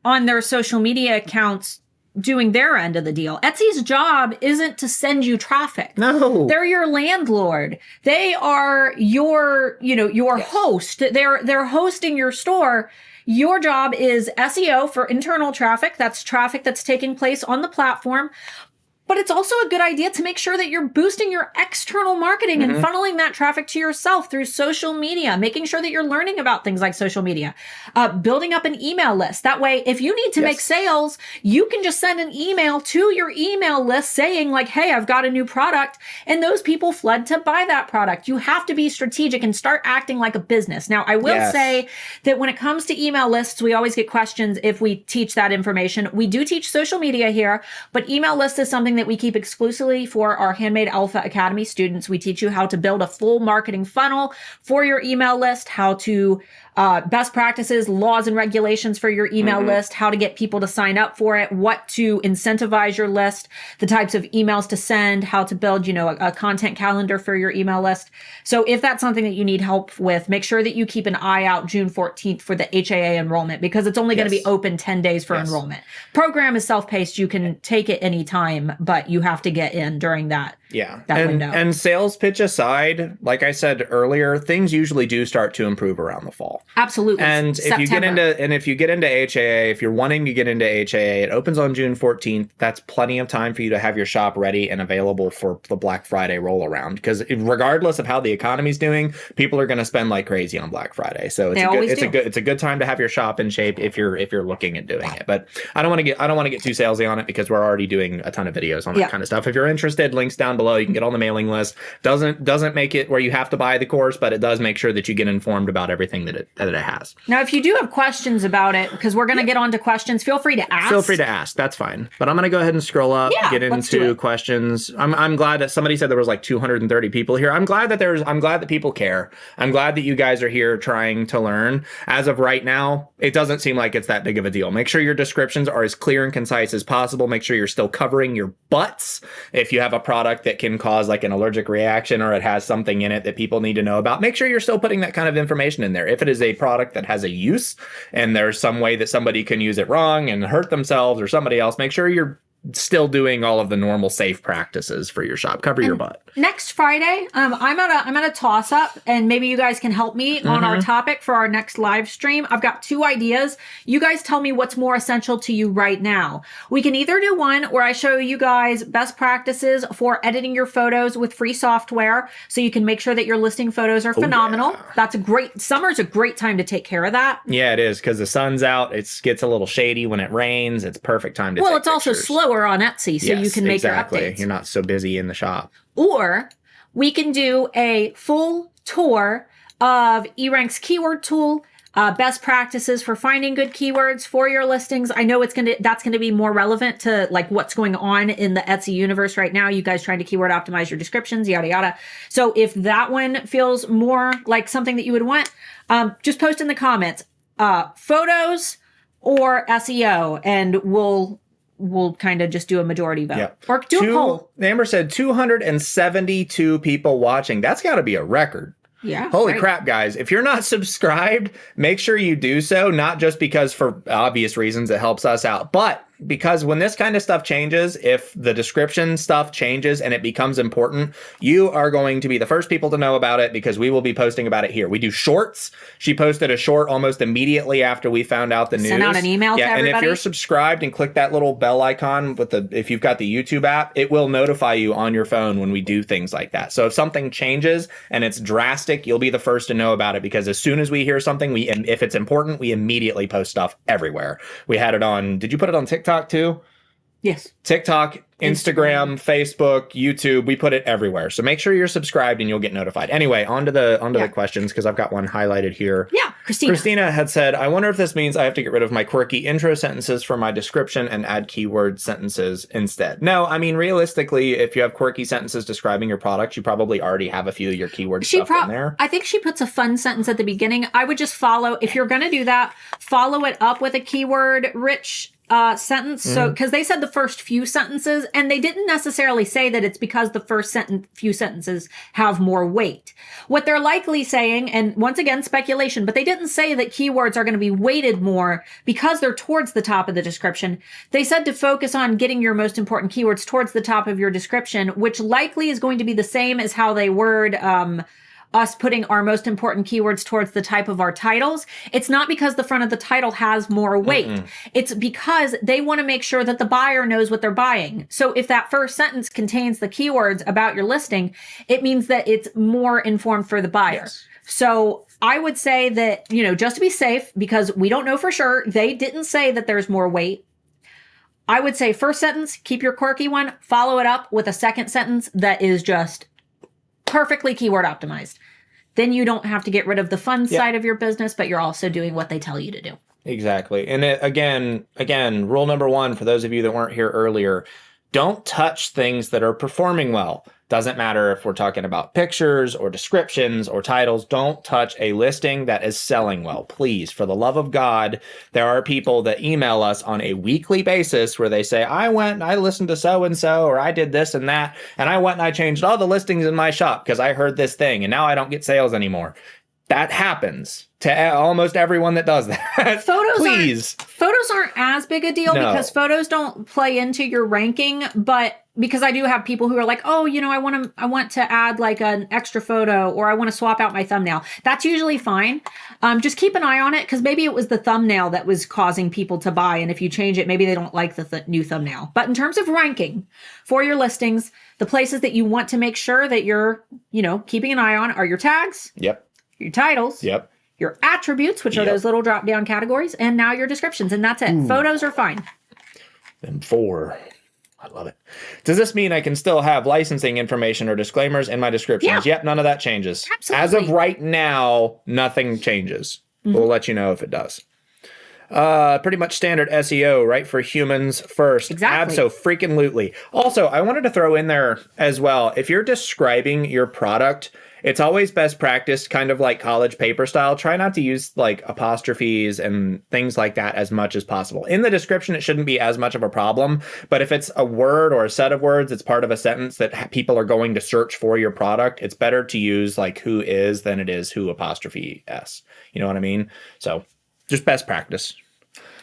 on their social media accounts doing their end of the deal. Etsy's job isn't to send you traffic. No. They're your landlord. They are your host. They're hosting your store. Your job is SEO for internal traffic. That's traffic that's taking place on the platform. But it's also a good idea to make sure that you're boosting your external marketing and funneling that traffic to yourself through social media, making sure that you're learning about things like social media, building up an email list. That way, if you need to make sales, you can just send an email to your email list saying like, hey, I've got a new product. And those people flood to buy that product. You have to be strategic and start acting like a business. Now, I will say that when it comes to email lists, we always get questions if we teach that information. We do teach social media here, but email list is something that we keep exclusively for our Handmade Alpha Academy students. We teach you how to build a full marketing funnel for your email list, how to best practices, laws and regulations for your email list, how to get people to sign up for it, what to incentivize your list, the types of emails to send, how to build, a content calendar for your email list. So if that's something that you need help with, make sure that you keep an eye out June 14th for the HAA enrollment, because it's only going to be open 10 days for enrollment. Program is self-paced. You can take it anytime, but you have to get in during that. Window. And sales pitch aside, like I said earlier, things usually do start to improve around the fall. Absolutely. And if you get into HAA, if you're wanting to get into HAA, it opens on June 14th. That's plenty of time for you to have your shop ready and available for the Black Friday roll around. Because regardless of how the economy's doing, people are going to spend like crazy on Black Friday. So it's a good time to have your shop in shape if you're looking at doing it. But I don't want to get too salesy on it because we're already doing a ton of videos on that kind of stuff. If you're interested, links down below. You can get on the mailing list. Doesn't make it where you have to buy the course, but it does make sure that you get informed about everything that that it has. Now, if you do have questions about it, because we're going to get on to questions, feel free to ask. Feel free to ask. That's fine. But I'm going to go ahead and scroll up, get into questions. I'm glad that somebody said there was like 230 people here. I'm glad that people care. I'm glad that you guys are here trying to learn. As of right now, it doesn't seem like it's that big of a deal. Make sure your descriptions are as clear and concise as possible. Make sure you're still covering your butts. If you have a product that can cause like an allergic reaction or it has something in it that people need to know about, make sure you're still putting that kind of information in there. If it is a product that has a use and there's some way that somebody can use it wrong and hurt themselves or somebody else, make sure you're still doing all of the normal safe practices for your shop. Cover your butt. Next Friday, I'm at a toss up, and maybe you guys can help me on our topic for our next live stream. I've got 2 ideas. You guys tell me what's more essential to you right now. We can either do one where I show you guys best practices for editing your photos with free software so you can make sure that your listing photos are phenomenal. Yeah. That's a great, summer's a great time to take care of that. Yeah, it is, because the sun's out. It gets a little shady when it rains. It's perfect time to take pictures. Also slower on Etsy, so you can make your updates. You're not so busy in the shop. Or we can do a full tour of eRank's keyword tool, best practices for finding good keywords for your listings. I know that's gonna be more relevant to like what's going on in the Etsy universe right now. You guys trying to keyword optimize your descriptions, yada yada. So if that one feels more like something that you would want, just post in the comments, photos or SEO, and we'll kind of just do a majority vote. Yep. Or do a poll. Amber said 272 people watching. That's got to be a record. Yeah. Holy crap, guys. If you're not subscribed, make sure you do so. Not just because for obvious reasons it helps us out, but because when this kind of stuff changes, if the description stuff changes and it becomes important, you are going to be the first people to know about it because we will be posting about it here. We do shorts. She posted a short almost immediately after we found out the news. Send out an email to everybody. And if you're subscribed and click that little bell icon if you've got the YouTube app, it will notify you on your phone when we do things like that. So if something changes and it's drastic, you'll be the first to know about it, because as soon as we hear something, if it's important, we immediately post stuff everywhere. We had it on, did you put it on TikTok too? Yes. TikTok, Instagram, Facebook, YouTube, we put it everywhere. So make sure you're subscribed and you'll get notified. Anyway, onto the questions, because I've got one highlighted here. Yeah, Christina had said, I wonder if this means I have to get rid of my quirky intro sentences for my description and add keyword sentences instead. No, I mean, realistically, if you have quirky sentences describing your product, you probably already have a few of your keyword stuff in there. I think she puts a fun sentence at the beginning. I would just follow, if you're going to do that, follow it up with a keyword rich sentence. So, because they said the first few sentences, and they didn't necessarily say that it's because the first few sentences have more weight. What they're likely saying, and once again, speculation, but they didn't say that keywords are going to be weighted more because they're towards the top of the description. They said to focus on getting your most important keywords towards the top of your description, which likely is going to be the same as how they word, us putting our most important keywords towards the type of our titles. It's not because the front of the title has more weight. It's because they want to make sure that the buyer knows what they're buying. So if that first sentence contains the keywords about your listing, it means that it's more informed for the buyer. Yes. So I would say that, just to be safe, because we don't know for sure, they didn't say that there's more weight. I would say first sentence, keep your quirky one, follow it up with a second sentence that is just perfectly keyword optimized. Then you don't have to get rid of the fun side of your business, but you're also doing what they tell you to do. Exactly. And again, rule number 1, for those of you that weren't here earlier, don't touch things that are performing well. Doesn't matter if we're talking about pictures or descriptions or titles. Don't touch a listing that is selling well. Please, for the love of God, there are people that email us on a weekly basis where they say, I listened to so-and-so, or I did this and that, and I went and I changed all the listings in my shop because I heard this thing, and now I don't get sales anymore. That happens to almost everyone that does that. Photos aren't as big a deal because photos don't play into your ranking, but because I do have people who are like, oh, I want to add like an extra photo, or I want to swap out my thumbnail. That's usually fine. Just keep an eye on it, because maybe it was the thumbnail that was causing people to buy. And if you change it, maybe they don't like the new thumbnail. But in terms of ranking for your listings, the places that you want to make sure that you're, keeping an eye on are your tags. Yep. Your titles. Yep. Your attributes, which are those little drop-down categories, and now your descriptions, and that's it. Ooh. Photos are fine. And 4. I love it. Does this mean I can still have licensing information or disclaimers in my descriptions? Yeah. Yep, none of that changes. Absolutely. As of right now, nothing changes. We'll let you know if it does. Pretty much standard SEO, right? For humans first. Exactly. Abso-freaking-lutely. Also, I wanted to throw in there as well, if you're describing your product, it's always best practice, kind of like college paper style. Try not to use like apostrophes and things like that as much as possible. In the description, it shouldn't be as much of a problem, but if it's a word or a set of words, it's part of a sentence that people are going to search for your product, it's better to use like who is than it is who apostrophe s. You know what I mean? So just best practice.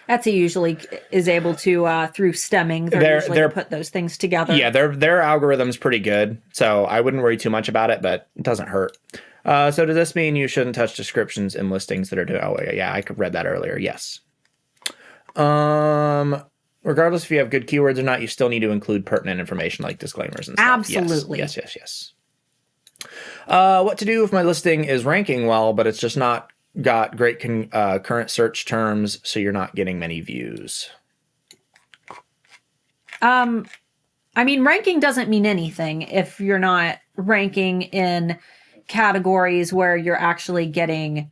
Etsy usually is able to, through stemming, they're usually put those things together. Yeah, their algorithm's pretty good, so I wouldn't worry too much about it, but it doesn't hurt. So does this mean you shouldn't touch descriptions in listings that are doing? Oh, yeah, I read that earlier. Yes. Regardless if you have good keywords or not, you still need to include pertinent information like disclaimers and stuff. Absolutely. Yes. What to do if my listing is ranking well, but it's just not got great current search terms, so you're not getting many views? I mean, ranking doesn't mean anything if you're not ranking in categories where you're actually getting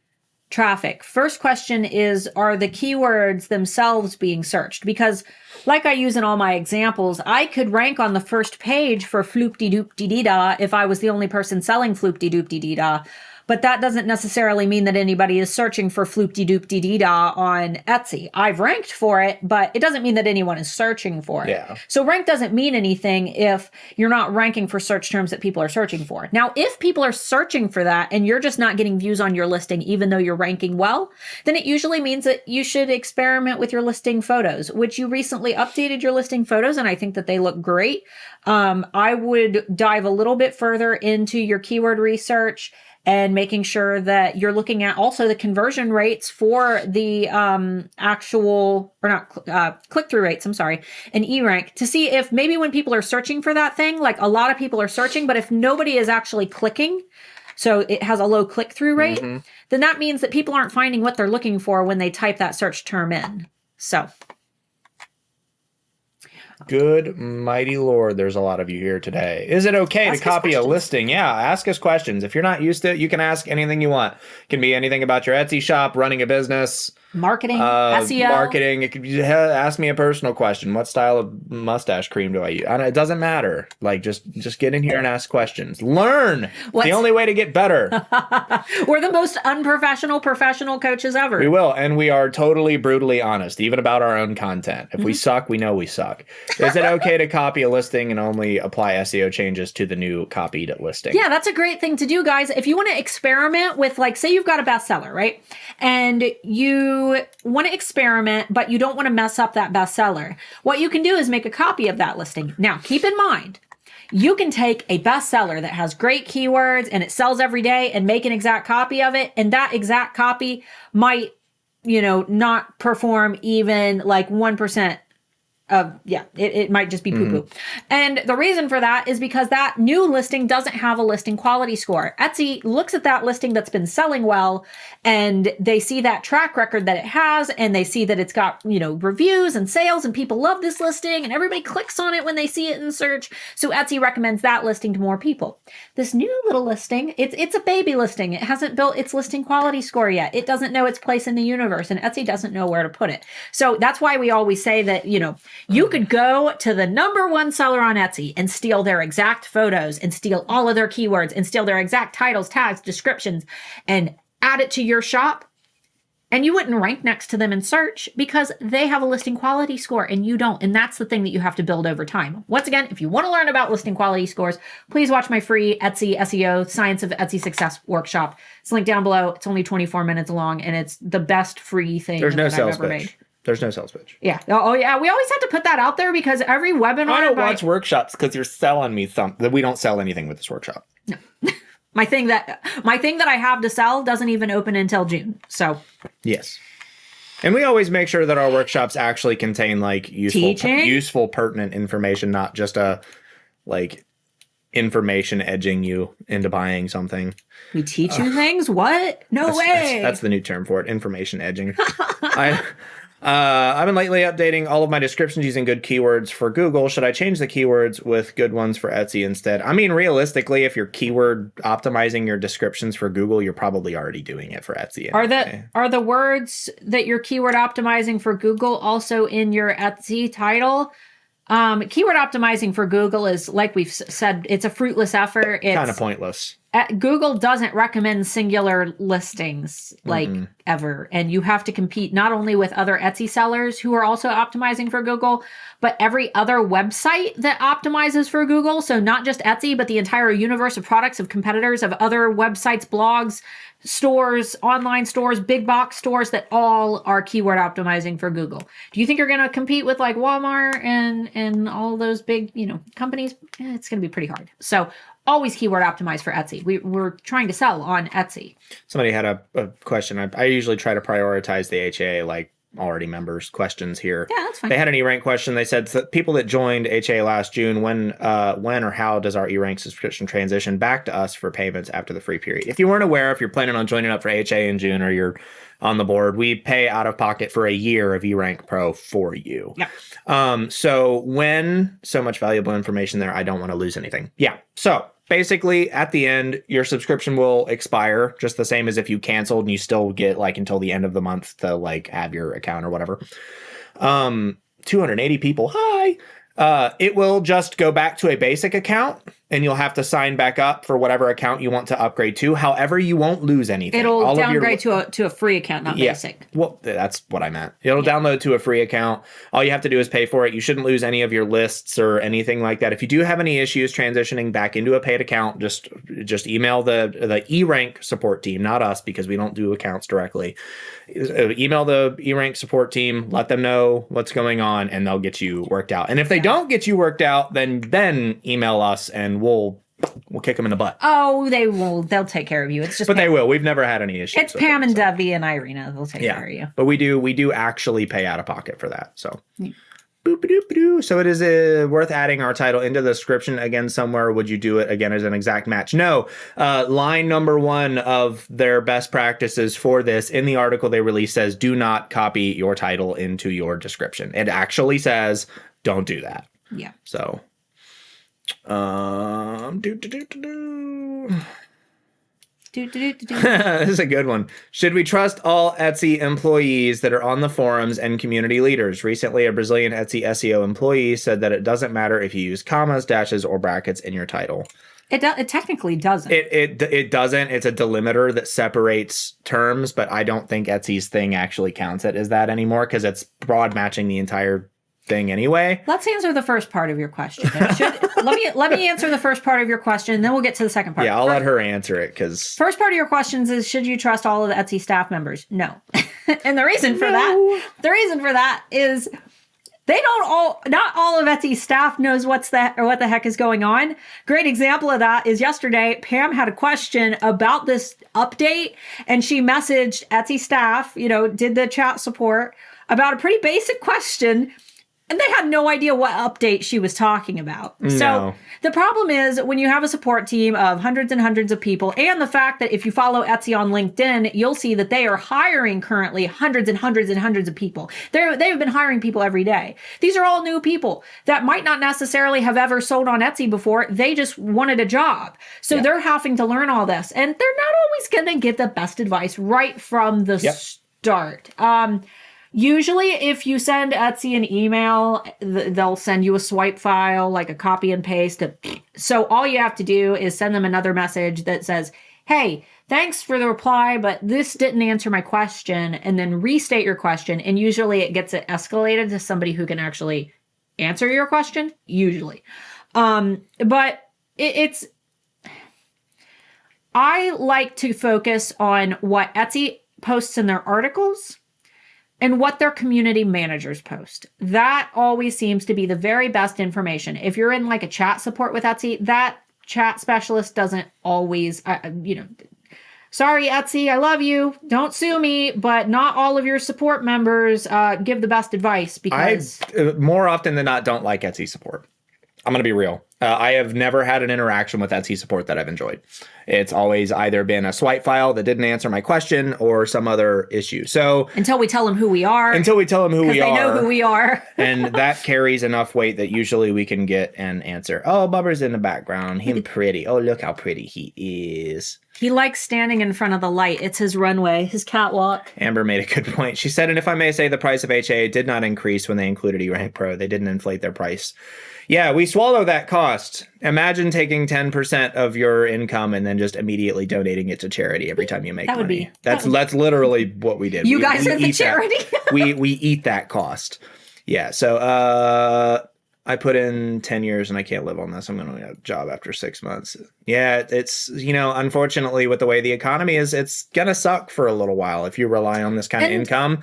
traffic. First question is, are the keywords themselves being searched? Because like I use in all my examples, I could rank on the first page for floop-de-doop-de-dee-da if I was the only person selling floop-de-doop-de-dee-da. But that doesn't necessarily mean that anybody is searching for floop-de-doop-de-dee-da on Etsy. I've ranked for it, but it doesn't mean that anyone is searching for it. Yeah. So rank doesn't mean anything if you're not ranking for search terms that people are searching for. Now, if people are searching for that and you're just not getting views on your listing, even though you're ranking well, then it usually means that you should experiment with your listing photos, which you recently updated your listing photos, and I think that they look great. I would dive a little bit further into your keyword research and making sure that you're looking at also the conversion rates for the click-through rates, and eRank, to see if maybe when people are searching for that thing, like a lot of people are searching, but if nobody is actually clicking, so it has a low click-through rate, then that means that people aren't finding what they're looking for when they type that search term in. So... Good mighty Lord, there's a lot of you here today. Is it okay to copy a listing? Yeah, ask us questions. If you're not used to it, you can ask anything you want. It can be anything about your Etsy shop, running a business, marketing, SEO. Marketing. It could be, ask me a personal question. What style of mustache cream do I use? It doesn't matter. Like, just get in here and ask questions. Learn. It's the only way to get better. We're the most unprofessional professional coaches ever. We will, and we are totally brutally honest, even about our own content. If we suck, we know we suck. Is it okay to copy a listing and only apply SEO changes to the new copied listing? Yeah, that's a great thing to do, guys. If you want to experiment with, like, say you've got a bestseller, right? And you want to experiment, but you don't want to mess up that bestseller. What you can do is make a copy of that listing. Now, keep in mind, you can take a bestseller that has great keywords and it sells every day and make an exact copy of it. And that exact copy might, not perform even like 1%. It might just be poo-poo. And the reason for that is because that new listing doesn't have a listing quality score. Etsy looks at that listing that's been selling well, and they see that track record that it has, and they see that it's got, reviews and sales, and people love this listing, and everybody clicks on it when they see it in search. So Etsy recommends that listing to more people. This new little listing, it's a baby listing. It hasn't built its listing quality score yet. It doesn't know its place in the universe, and Etsy doesn't know where to put it. So that's why we always say that, you could go to the #1 seller on Etsy and steal their exact photos and steal all of their keywords and steal their exact titles, tags, descriptions, and add it to your shop. And you wouldn't rank next to them in search because they have a listing quality score and you don't. And that's the thing that you have to build over time. Once again, if you want to learn about listing quality scores, please watch my free Etsy SEO Science of Etsy Success workshop. It's linked down below. It's only 24 minutes long and it's the best free thing There's no that I've sales ever pitch. made. There's no sales pitch. Yeah. Oh, yeah. We always have to put that out there because every webinar... I don't watch workshops because you're selling me something. We don't sell anything with this workshop. No. My thing that I have to sell doesn't even open until June. So... Yes. And we always make sure that our workshops actually contain, like, useful, pertinent information, not just information edging you into buying something. We teach you things? What? No way. That's the new term for it. Information edging. I've been lately updating all of my descriptions using good keywords for Google. Should I change the keywords with good ones for Etsy instead? I mean, realistically, if you're keyword optimizing your descriptions for Google, you're probably already doing it for Etsy. Anyway. Are the words that you're keyword optimizing for Google also in your Etsy title? Keyword optimizing for Google is, like we've said, it's a fruitless effort. It's kind of pointless. Google doesn't recommend singular listings like ever. And you have to compete not only with other Etsy sellers who are also optimizing for Google, but every other website that optimizes for Google. So not just Etsy, but the entire universe of products of competitors, of other websites, blogs, stores, online stores, big box stores that all are keyword optimizing for Google. Do you think you're going to compete with like Walmart and all those big, companies? It's going to be pretty hard. So always keyword optimize for Etsy. We're trying to sell on Etsy. Somebody had a question. I usually try to prioritize the HA, like already members questions here. Yeah, that's fine. They had an E-Rank question. They said, people that joined HA last June, when or how does our E-Rank subscription transition back to us for payments after the free period? If you weren't aware, if you're planning on joining up for HA in June or you're on the board, we pay out of pocket for a year of E-Rank Pro for you. Yeah. So much valuable information there, I don't want to lose anything. Yeah. So basically, at the end, your subscription will expire just the same as if you canceled, and you still get like until the end of the month to like have your account or whatever. 280 people. Hi. It will just go back to a basic account, and you'll have to sign back up for whatever account you want to upgrade to. However, you won't lose anything. It'll downgrade to a free account, not basic. Well, that's what I meant. It'll download to a free account. All you have to do is pay for it. You shouldn't lose any of your lists or anything like that. If you do have any issues transitioning back into a paid account, just email the E-Rank support team, not us, because we don't do accounts directly. Email the E-Rank support team, let them know what's going on, and they'll get you worked out. And if they don't get you worked out, then email us and we'll kick them in the butt. Oh, they will. They'll take care of you. It's just They will. We've never had any issues. It's Pam and Debbie and Irina. They'll take care of you. But we do actually pay out of pocket for that. So So it is worth adding our title into the description again somewhere. Would you do it again as an exact match? No. Line number 1 of their best practices for this in the article they released says, do not copy your title into your description. It actually says, don't do that. Yeah. So, this is a good one. Should we trust all Etsy employees that are on the forums and community leaders? Recently, a Brazilian Etsy SEO employee said that it doesn't matter if you use commas, dashes, or brackets in your title. It technically doesn't. It doesn't. It's a delimiter that separates terms, but I don't think Etsy's thing actually counts it as that anymore because it's broad matching the entire thing anyway. Let's answer the first part of your question. Let me answer the first part of your question, and then we'll get to the second part. Yeah, I'll let her answer it because first part of your questions is, should you trust all of the Etsy staff members? No. And the reason for that is not all of Etsy's staff knows what the heck is going on. Great example of that is yesterday, Pam had a question about this update, and she messaged Etsy staff, did the chat support about a pretty basic question. And they had no idea what update she was talking about. No. So the problem is when you have a support team of hundreds and hundreds of people, and the fact that if you follow Etsy on LinkedIn, you'll see that they are hiring currently hundreds and hundreds and hundreds of people. They've been hiring people every day. These are all new people that might not necessarily have ever sold on Etsy before. They just wanted a job. So they're having to learn all this. And they're not always going to get the best advice right from the start. Usually, if you send Etsy an email, they'll send you a swipe file, like a copy and paste. So all you have to do is send them another message that says, hey, thanks for the reply, but this didn't answer my question, and then restate your question. And usually it gets it escalated to somebody who can actually answer your question, usually. But I like to focus on what Etsy posts in their articles and what their community managers post. That always seems to be the very best information. If you're in like a chat support with Etsy, that chat specialist doesn't always, sorry, Etsy, I love you. Don't sue me, but not all of your support members give the best advice because I more often than not don't like Etsy support. I'm going to be real. I have never had an interaction with Etsy support that I've enjoyed. It's always either been a swipe file that didn't answer my question or some other issue. So until we tell them who we are. Until we tell them who we are. They know who we are. And that carries enough weight that usually we can get an answer. Oh, Bubber's in the background. He's pretty. Oh, look how pretty he is. He likes standing in front of the light. It's his runway, his catwalk. Amber made a good point. She said, and if I may say, the price of HA did not increase when they included eRank Pro. They didn't inflate their price. Yeah, we swallow that cost. Imagine taking 10% of your income and then just immediately donating it to charity every time you make money. That's literally what we did. You guys are the charity. we eat that cost. Yeah, so I put in 10 years and I can't live on this. I'm going to get a job after 6 months. Yeah, it's, unfortunately with the way the economy is, it's going to suck for a little while if you rely on this kind of income.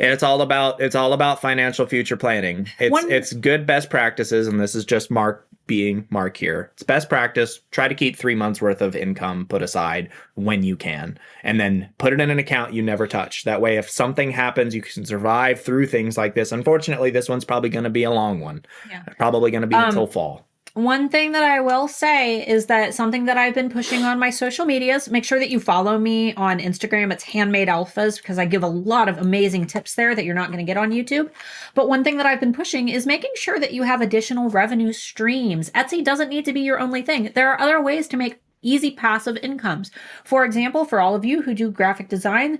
And it's all about financial future planning. It's good best practices, and this is just Mark being Mark here. It's best practice. Try to keep 3 months worth of income put aside when you can, and then put it in an account you never touch. That way, if something happens, you can survive through things like this. Unfortunately, this one's probably going to be a long one. Yeah. Probably going to be until fall. One thing that I will say is that something that I've been pushing on my social medias, make sure that you follow me on Instagram. It's Handmade Alphas, because I give a lot of amazing tips there that you're not going to get on YouTube. But one thing that I've been pushing is making sure that you have additional revenue streams. Etsy doesn't need to be your only thing. There are other ways to make easy passive incomes. For example, for all of you who do graphic design,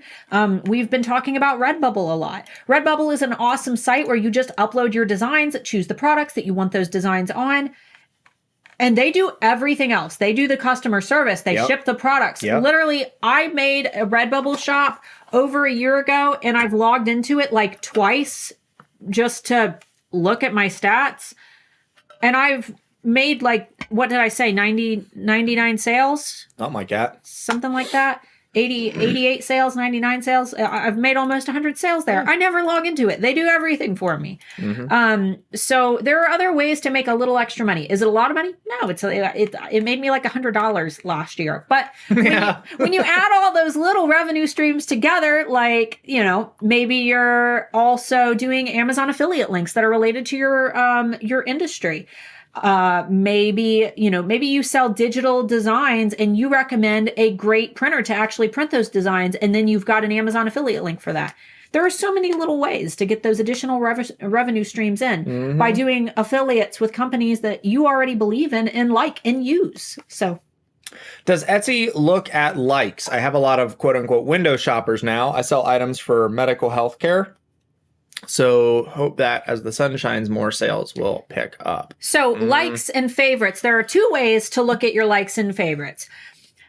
we've been talking about Redbubble a lot. Redbubble is an awesome site where you just upload your designs, choose the products that you want those designs on, and they do everything else. They do the customer service. They ship the products. Literally, I made a Redbubble shop over a year ago, and I've logged into it like twice just to look at my stats. And I've made like, what did I say, 99 sales? Oh my God. Something like that. 88 sales, 99 sales. I've made almost 100 sales there. I never log into it. They do everything for me. So there are other ways to make a little extra money. Is it a lot of money? No, it made me like $100 last year. But when you add all those little revenue streams together, like, maybe you're also doing Amazon affiliate links that are related to your industry. Maybe you sell digital designs and you recommend a great printer to actually print those designs, and then you've got an Amazon affiliate link for that. There are so many little ways to get those additional revenue streams in by doing affiliates with companies that you already believe in and like and use. So, does Etsy look at likes? I have a lot of quote unquote window shoppers now. I sell items for medical health care. So hope that as the sun shines, more sales will pick up. So likes and favorites. There are two ways to look at your likes and favorites.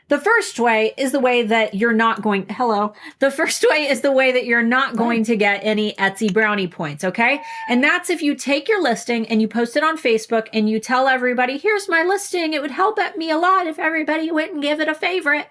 The first way is the way that you're not going, The first way is the way that you're not going to get any Etsy brownie points, okay? And that's if you take your listing and you post it on Facebook and you tell everybody, here's my listing. It would help me a lot if everybody went and give it a favorite.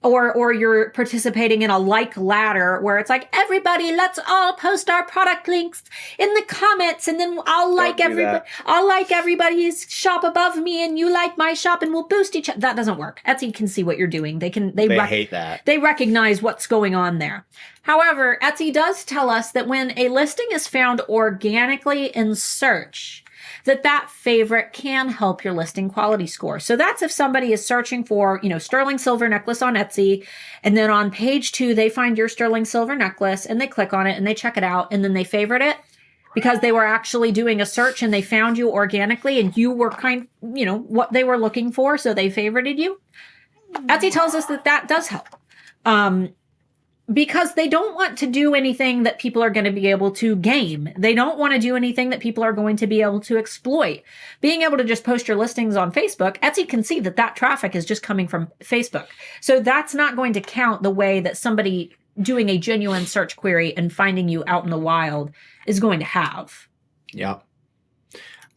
Or you're participating in a like ladder where it's like, everybody, let's all post our product links in the comments, and then I'll like everybody's shop above me, and you like my shop, and we'll boost each other. That doesn't work. Etsy can see what you're doing. They hate that. They recognize what's going on there. However, Etsy does tell us that when a listing is found organically in search, that favorite can help your listing quality score. So that's if somebody is searching for, sterling silver necklace on Etsy, and then on page 2, they find your sterling silver necklace and they click on it and they check it out and then they favorite it because they were actually doing a search and they found you organically and you were what they were looking for. So they favorited you. Etsy tells us that does help. Because they don't want to do anything that people are going to be able to game. They don't want to do anything that people are going to be able to exploit. Being able to just post your listings on Facebook, Etsy can see that traffic is just coming from Facebook. So that's not going to count the way that somebody doing a genuine search query and finding you out in the wild is going to have. Yeah.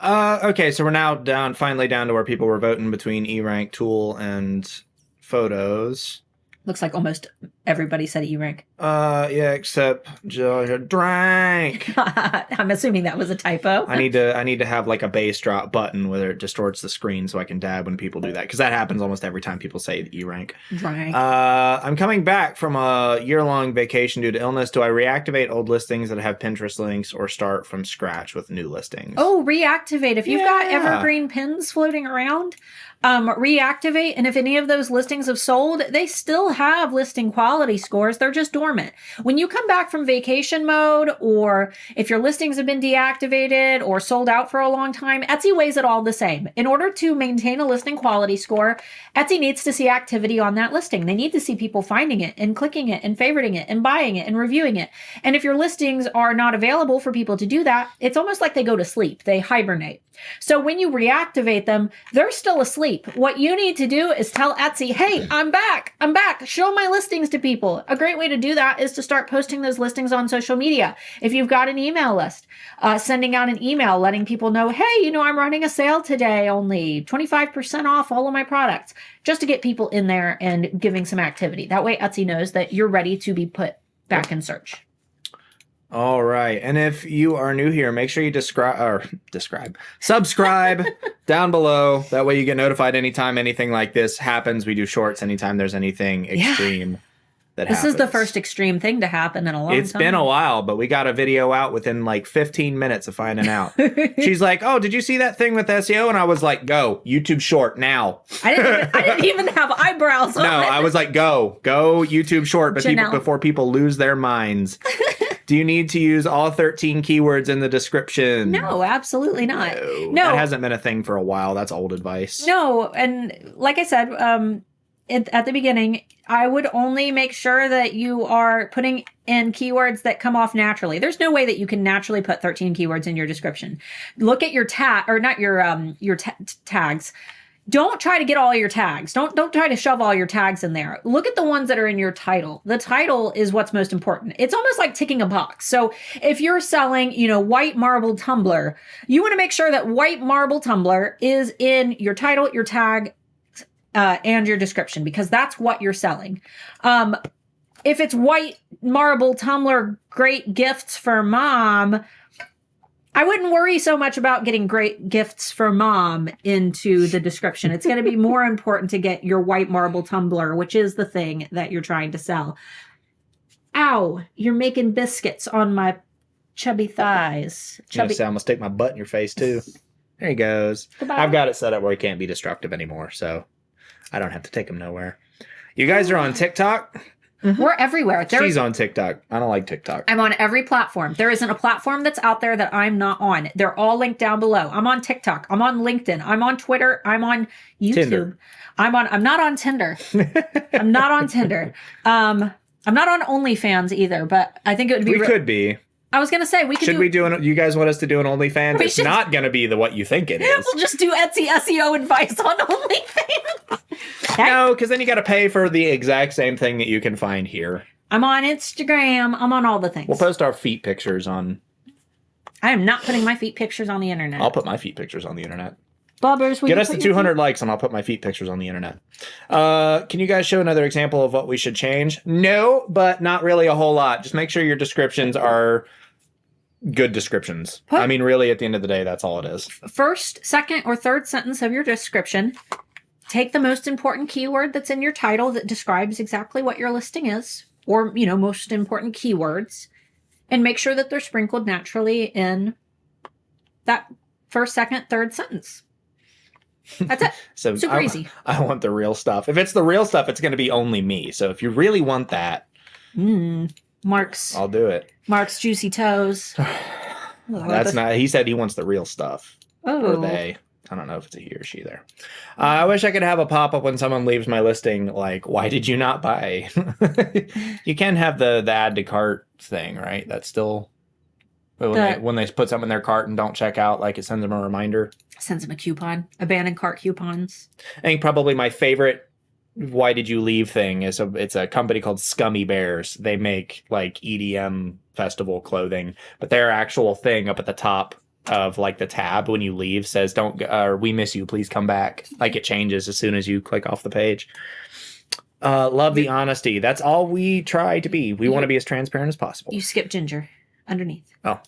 Okay, so we're now finally down to where people were voting between eRank tool and photos. Looks like almost everybody said E-rank. Yeah, except drank. I'm assuming that was a typo. I need to have like a bass drop button where it distorts the screen so I can dab when people do that, because that happens almost every time people say E-rank. Drank. I'm coming back from a year-long vacation due to illness. Do I reactivate old listings that have Pinterest links or start from scratch with new listings? Oh, reactivate. If you've got evergreen pins floating around, reactivate. And if any of those listings have sold, they still have listing quality scores. They're just dormant. When you come back from vacation mode, or if your listings have been deactivated or sold out for a long time, Etsy weighs it all the same. In order to maintain a listing quality score, Etsy needs to see activity on that listing. They need to see people finding it and clicking it and favoriting it and buying it and reviewing it. And if your listings are not available for people to do that, it's almost like they go to sleep. They hibernate. So when you reactivate them, they're still asleep. What you need to do is tell Etsy, hey, I'm back. I'm back. Show my listings to people. A great way to do that is to start posting those listings on social media. If you've got an email list, sending out an email, letting people know, hey, I'm running a sale today, only 25% off all of my products, just to get people in there and giving some activity. That way Etsy knows that you're ready to be put back in search. All right. And if you are new here, make sure you subscribe down below. That way you get notified anytime anything like this happens. We do shorts anytime there's anything extreme that happens. This is the first extreme thing to happen in a long time. It's been a while, but we got a video out within like 15 minutes of finding out. She's like, oh, did you see that thing with SEO? And I was like, go, YouTube short now. I didn't even have eyebrows on No, it. I was like, go YouTube short, but before people lose their minds. Do you need to use all 13 keywords in the description? No, absolutely not. No. That hasn't been a thing for a while. That's old advice. No, and like I said at the beginning, I would only make sure that you are putting in keywords that come off naturally. There's no way that you can naturally put 13 keywords in your description. Look at your tags. Don't try to get all your tags. Don't try to shove all your tags in there. Look at the ones that are in your title. The title is what's most important. It's almost like ticking a box. So if you're selling, white marble tumbler, you want to make sure that white marble tumbler is in your title, your tag, and your description, because that's what you're selling. If it's white marble tumbler, great gifts for mom, I wouldn't worry so much about getting great gifts for mom into the description. It's going to be more important to get your white marble tumbler, which is the thing that you're trying to sell. Ow, you're making biscuits on my chubby thighs. I'm going to stick my butt in your face too. There he goes. Goodbye. I've got it set up where he can't be destructive anymore, so I don't have to take him nowhere. You guys are on TikTok? Mm-hmm. We're everywhere. She's on TikTok. I don't like TikTok. I'm on every platform. There isn't a platform that's out there that I'm not on. They're all linked down below. I'm on TikTok. I'm on LinkedIn. I'm on Twitter. I'm on YouTube. Tinder. I'm not on Tinder. I'm not on Tinder. I'm not on OnlyFans either, but I think it would be... We could be. I was going to say, we could you guys want us to do an OnlyFans? It's not going to be what you think it is. We'll just do Etsy SEO advice on OnlyFans. No, because then you got to pay for the exact same thing that you can find here. I'm on Instagram. I'm on all the things. We'll post our feet pictures on... I am not putting my feet pictures on the internet. I'll put my feet pictures on the internet. Bubbers, get us to 200 likes and I'll put my feet pictures on the internet. Can you guys show another example of what we should change? No, but not really a whole lot. Just make sure your descriptions are good descriptions. I mean, really, at the end of the day, that's all it is. First, second, or third sentence of your description. Take the most important keyword that's in your title that describes exactly what your listing is, or, most important keywords, and make sure that they're sprinkled naturally in that first, second, third sentence. That's it. So super easy. I want the real stuff. If it's the real stuff, it's going to be only me. So if you really want that, Mark's. I'll do it. Mark's juicy toes. That's not. He said he wants the real stuff. Oh, or they. I don't know if it's a he or she there. I wish I could have a pop-up when someone leaves my listing, like, why did you not buy? You can have the add to cart thing, right? That's still... When they put something in their cart and don't check out, like, it sends them a reminder. Sends them a coupon. Abandoned cart coupons. I think probably my favorite why did you leave thing is it's a company called Scummy Bears. They make, like, EDM festival clothing. But their actual thing up at the top of like the tab when you leave says we miss you, please come back. Like it changes as soon as you click off the page. Love the honesty. That's all we try to be. We want to be as transparent as possible. You skip ginger underneath. Oh.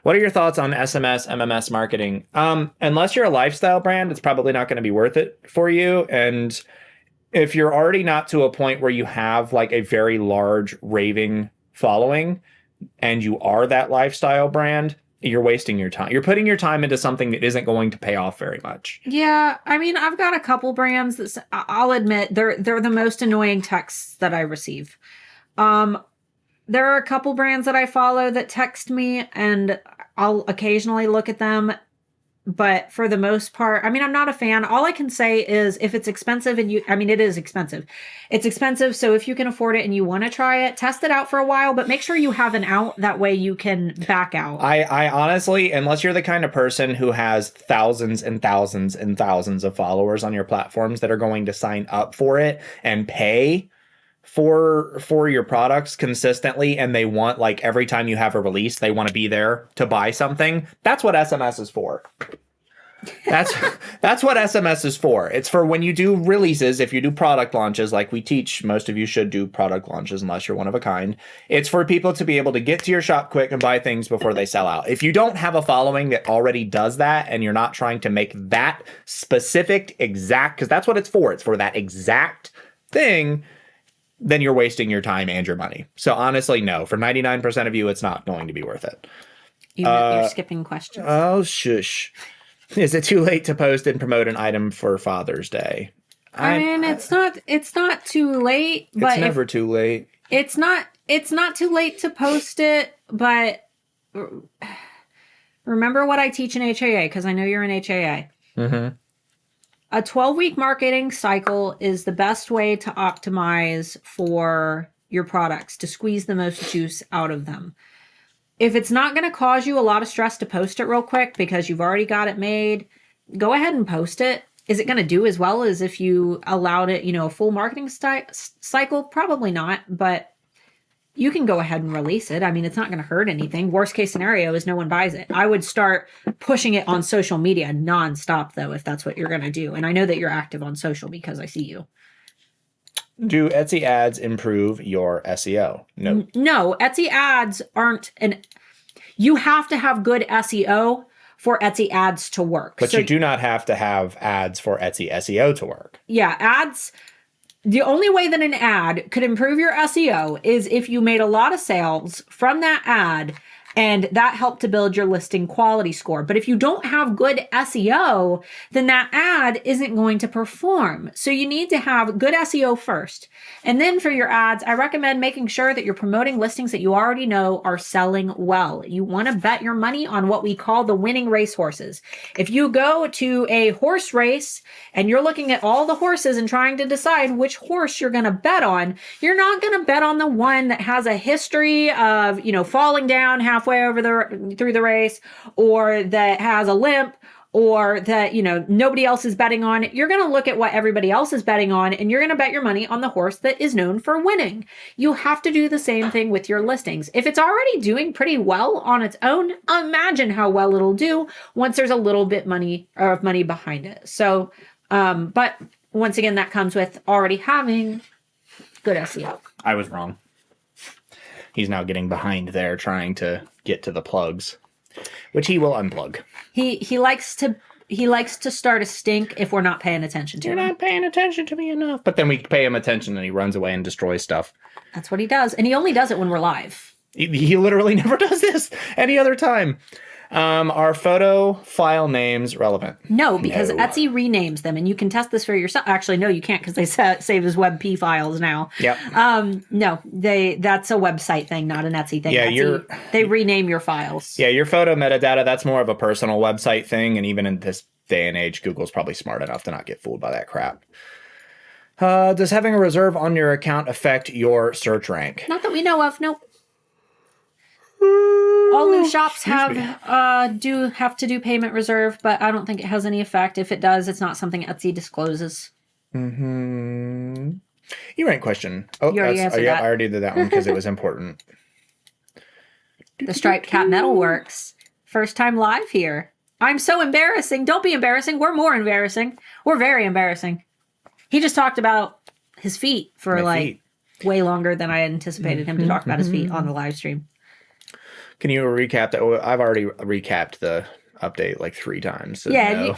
What are your thoughts on SMS, MMS marketing? Unless you're a lifestyle brand, it's probably not going to be worth it for you. And if you're already not to a point where you have like a very large raving following and you are that lifestyle brand, you're wasting your time. You're putting your time into something that isn't going to pay off very much. Yeah, I mean, I've got a couple brands that I'll admit they're the most annoying texts that I receive. There are a couple brands that I follow that text me, and I'll occasionally look at them. But for the most part, I mean, I'm not a fan. All I can say is if it's expensive and it is expensive. It's expensive. So if you can afford it and you want to try it, test it out for a while, but make sure you have an out. That way you can back out. I honestly, unless you're the kind of person who has thousands and thousands and thousands of followers on your platforms that are going to sign up for it and pay for your products consistently, and they want, like, every time you have a release, they want to be there to buy something. That's what SMS is for. That's what SMS is for. It's for when you do releases, if you do product launches, like we teach, most of you should do product launches unless you're one of a kind. It's for people to be able to get to your shop quick and buy things before they sell out. If you don't have a following that already does that, and you're not trying to make that specific exact, because that's what it's for that exact thing, then you're wasting your time and your money. So honestly, no. For 99% of you, it's not going to be worth it. You're skipping questions. Oh, shush. Is it too late to post and promote an item for Father's Day? I mean, it's not too late, but it's never too late. It's not too late to post it, but remember what I teach in HAA, because I know you're in HAA. Mm-hmm. A 12-week marketing cycle is the best way to optimize for your products, to squeeze the most juice out of them. If it's not going to cause you a lot of stress to post it real quick because you've already got it made, go ahead and post it. Is it going to do as well as if you allowed it, a full marketing cycle? Probably not, but you can go ahead and release it. I mean, it's not going to hurt anything. Worst case scenario is no one buys it. I would start pushing it on social media nonstop, though, if that's what you're going to do. And I know that you're active on social because I see you. Do Etsy ads improve your SEO? No. No, Etsy ads aren't you have to have good SEO for Etsy ads to work. But you do not have to have ads for Etsy SEO to work. Yeah, ads. The only way that an ad could improve your SEO is if you made a lot of sales from that ad and that helped to build your listing quality score. But if you don't have good SEO, then that ad isn't going to perform. So you need to have good SEO first. And then for your ads, I recommend making sure that you're promoting listings that you already know are selling well. You want to bet your money on what we call the winning racehorses. If you go to a horse race and you're looking at all the horses and trying to decide which horse you're going to bet on, you're not going to bet on the one that has a history of, falling down halfway through the race, or that has a limp, or that, nobody else is betting on. You're going to look at what everybody else is betting on, and you're going to bet your money on the horse that is known for winning. You have to do the same thing with your listings. If it's already doing pretty well on its own, imagine how well it'll do once there's a little bit of money behind it. So, but once again, that comes with already having good SEO. I was wrong. He's now getting behind there trying to get to the plugs, which he will unplug. He likes to start a stink if we're not paying attention to him. You're not paying attention to me enough. But then we pay him attention and he runs away and destroys stuff. That's what he does. And he only does it when we're live. He literally never does this any other time. Are photo file names relevant? No, because Etsy renames them, and you can test this for yourself. Actually, no, you can't, because they save as WebP files now. Yep. No, that's a website thing, not an Etsy thing. Yeah, they rename your files. Yeah, your photo metadata, that's more of a personal website thing, and even in this day and age, Google's probably smart enough to not get fooled by that crap. Does having a reserve on your account affect your search rank? Not that we know of, nope. All new shops do have to do payment reserve, but I don't think it has any effect. If it does, it's not something Etsy discloses. Mm-hmm. You rank question. Oh, you already answered that. I already did that one because it was important. The striped cat metal works. First time live here. I'm so embarrassing. Don't be embarrassing. We're more embarrassing. We're very embarrassing. He just talked about his feet for My like feet. way longer than I anticipated him to talk about his feet on the live stream. Can you recap that? Well, I've already recapped the update like 3 times. So Yeah, no.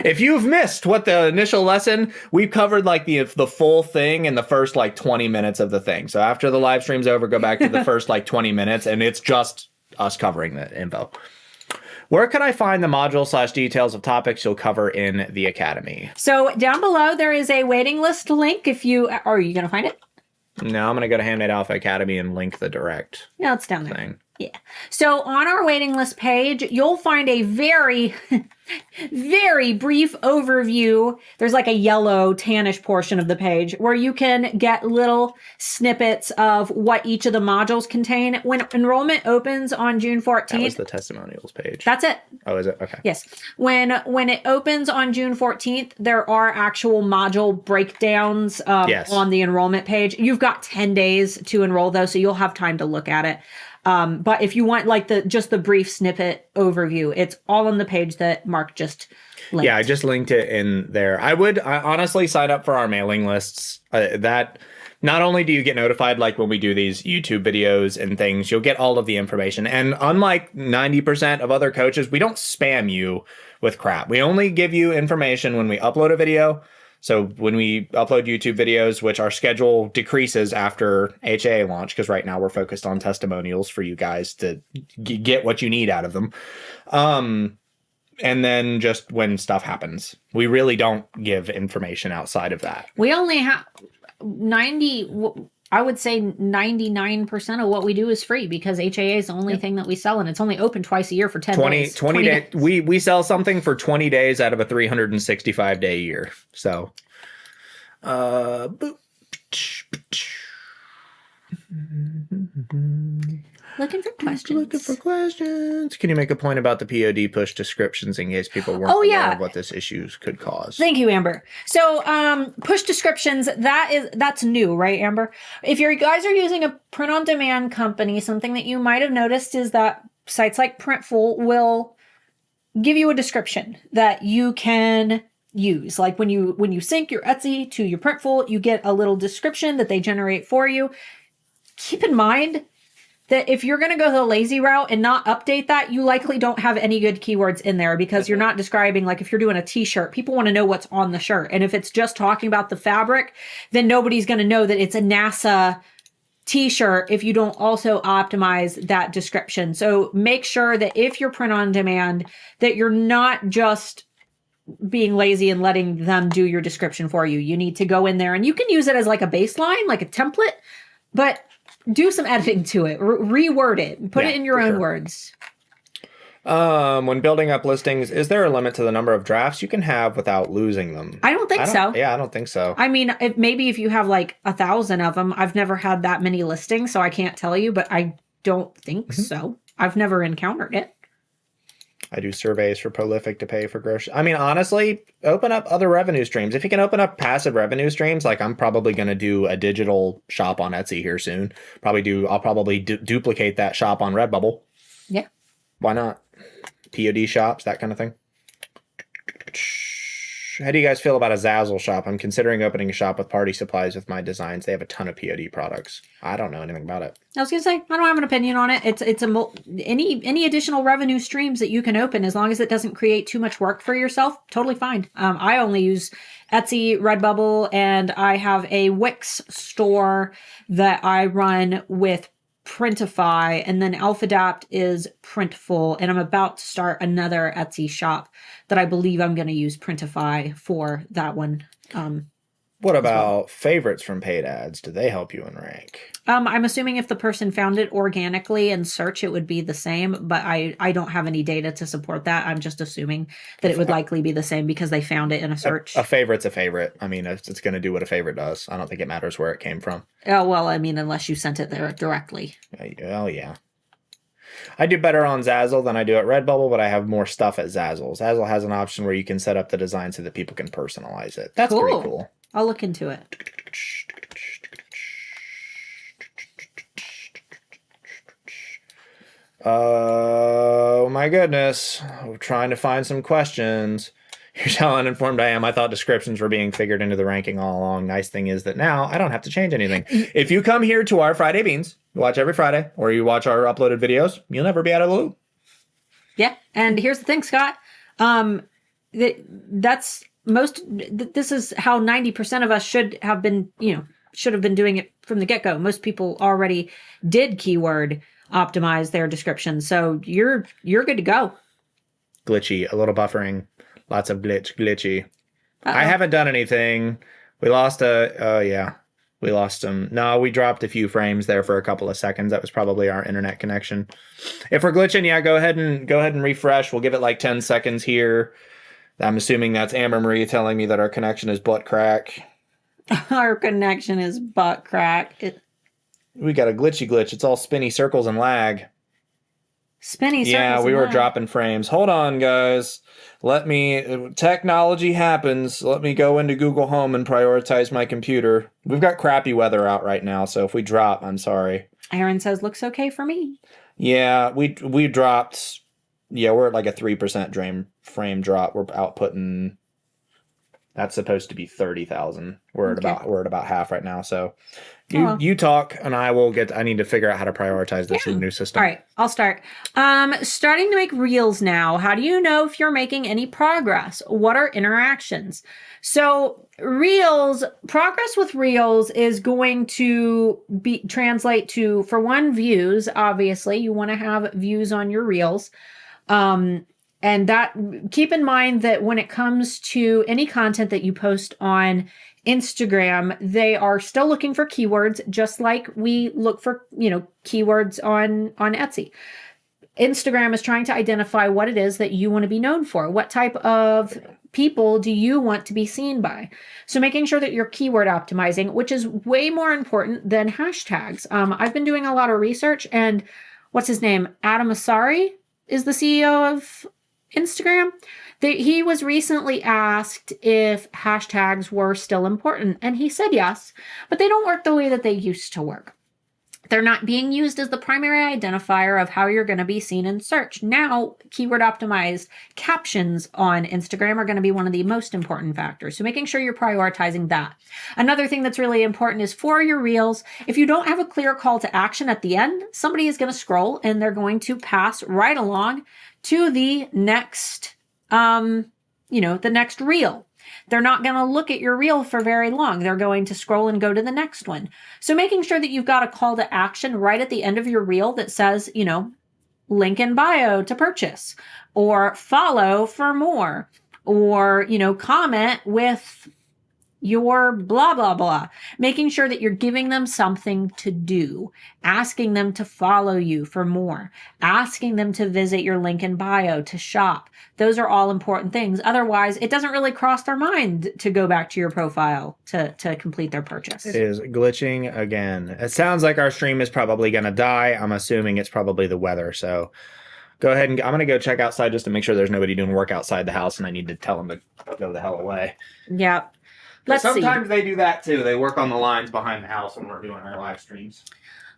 If you've missed what the initial lesson, we've covered like the full thing in the first like 20 minutes of the thing. So after the live stream's over, go back to the first like 20 minutes, and it's just us covering the info. Where can I find the module / details of topics you'll cover in the Academy? So down below, there is a waiting list link. If you are you going to find it? No, I'm going to go to Handmade Alpha Academy and link the direct No, it's down there. thing. Yeah. So on our waiting list page, you'll find a very, very brief overview. There's like a yellow tannish portion of the page where you can get little snippets of what each of the modules contain. When enrollment opens on June 14th. That was the testimonials page. That's it. Oh, is it? Okay. Yes. When it opens on June 14th, there are actual module breakdowns Yes. on the enrollment page. You've got 10 days to enroll though, so you'll have time to look at it. But if you want like just the brief snippet overview, it's all on the page that Mark just linked. Yeah, I just linked it in there. I honestly sign up for our mailing lists. That not only do you get notified like when we do these YouTube videos and things, you'll get all of the information. And unlike 90% of other coaches, we don't spam you with crap. We only give you information when we upload a video. So when we upload YouTube videos, which our schedule decreases after HA launch, because right now we're focused on testimonials for you guys to get what you need out of them. And then just when stuff happens, we really don't give information outside of that. We only have 99% of what we do is free because HAA is the only thing that we sell, and it's only open twice a year for 10 days. 20 days. We sell something for 20 days out of a 365-day year. So, Looking for questions. Looking for questions. Can you make a point about the POD push descriptions in case people weren't aware of what this issues could cause? Thank you, Amber. So push descriptions, that's new, right, Amber? If you guys are using a print-on-demand company, something that you might have noticed is that sites like Printful will give you a description that you can use. Like when you sync your Etsy to your Printful, you get a little description that they generate for you. Keep in mind that if you're going to go the lazy route and not update that, you likely don't have any good keywords in there because you're not describing, like if you're doing a t-shirt, people want to know what's on the shirt. And if it's just talking about the fabric, then nobody's going to know that it's a NASA t-shirt if you don't also optimize that description. So make sure that if you're print on demand, that you're not just being lazy and letting them do your description for you. You need to go in there and you can use it as like a baseline, like a template, but do some editing to it, reword it, and put it in your own words. When building up listings, is there a limit to the number of drafts you can have without losing them? I don't think so. Yeah, I don't think so. I mean, maybe if you have like 1,000 of them, I've never had that many listings, so I can't tell you, but I don't think so. I've never encountered it. I do surveys for Prolific to pay for groceries. I mean, honestly, open up other revenue streams. If you can open up passive revenue streams, like I'm probably going to do a digital shop on Etsy here soon. I'll probably duplicate that shop on Redbubble. Yeah. Why not? POD shops, that kind of thing. How do you guys feel about a Zazzle shop? I'm considering opening a shop with party supplies with my designs. They have a ton of POD products. I don't know anything about it. I was gonna say, I don't have an opinion on it. It's any additional revenue streams that you can open, as long as it doesn't create too much work for yourself, totally fine. I only use Etsy, Redbubble, and I have a Wix store that I run with Printify, and then Alphadapt is Printful, and I'm about to start another Etsy shop that I believe I'm going to use Printify for that one. What about favorites from paid ads? Do they help you in rank? I'm assuming if the person found it organically in search, it would be the same, but I don't have any data to support that. I'm just assuming that it would likely be the same because they found it in a search. A favorite's a favorite. I mean, it's going to do what a favorite does. I don't think it matters where it came from. Oh, well, I mean, unless you sent it there directly. Oh, yeah. I do better on Zazzle than I do at Redbubble, but I have more stuff at Zazzle. Zazzle has an option where you can set up the design so that people can personalize it. That's pretty cool. I'll look into it. Oh my goodness. I'm trying to find some questions. Here's how uninformed I am. I thought descriptions were being figured into the ranking all along. Nice thing is that now I don't have to change anything. If you come here to our Friday Beans, you watch every Friday, or you watch our uploaded videos, you'll never be out of the loop. Yeah. And here's the thing, Scott. This is how 90% of us should have been doing it from the get-go. Most people already did keyword optimize their description. So you're good to go. Glitchy, a little buffering, lots of glitchy. Uh-oh. I haven't done anything. We lost we lost them. No, we dropped a few frames there for a couple of seconds. That was probably our internet connection. If we're glitching, yeah, go ahead and refresh. We'll give it like 10 seconds here. I'm assuming that's Amber Marie telling me that our connection is butt crack. Our connection is butt crack. We got a glitchy glitch. It's all spinny circles and lag. Spinny circles. Yeah, we were dropping frames. Hold on, guys. Technology happens. Let me go into Google Home and prioritize my computer. We've got crappy weather out right now, so if we drop, I'm sorry. Aaron says looks okay for me. Yeah, we dropped. Yeah, we're at like a 3% frame drop. We're outputting. That's supposed to be 30,000. We're at about half right now. So you talk and I need to figure out how to prioritize this new system. All right, I'll start. Starting to make reels now. How do you know if you're making any progress? What are interactions? So progress with reels is going to translate to, for one, views. Obviously, you want to have views on your reels. And that, keep in mind that when it comes to any content that you post on Instagram, they are still looking for keywords, just like we look for, keywords on Etsy. Instagram is trying to identify what it is that you want to be known for. What type of people do you want to be seen by? So making sure that you're keyword optimizing, which is way more important than hashtags. I've been doing a lot of research, and what's his name? Adam Asari is the CEO of Instagram. He was recently asked if hashtags were still important, and he said yes, but they don't work the way that they used to work. They're not being used as the primary identifier of how you're going to be seen in search. Now, keyword optimized captions on Instagram are going to be one of the most important factors. So making sure you're prioritizing that. Another thing that's really important is for your reels, if you don't have a clear call to action at the end, somebody is going to scroll and they're going to pass right along to the next, the next reel. They're not going to look at your reel for very long. They're going to scroll and go to the next one. So making sure that you've got a call to action right at the end of your reel that says, link in bio to purchase, or follow for more, or, comment with your blah, blah, blah. Making sure that you're giving them something to do, asking them to follow you for more, asking them to visit your link in bio to shop. Those are all important things. Otherwise, it doesn't really cross their mind to go back to your profile to complete their purchase. It is glitching again. It sounds like our stream is probably going to die. I'm assuming it's probably the weather. So go ahead and I'm going to go check outside just to make sure there's nobody doing work outside the house, and I need to tell them to go the hell away. Yeah. Sometimes they do that too. They work on the lines behind the house when we're doing our live streams.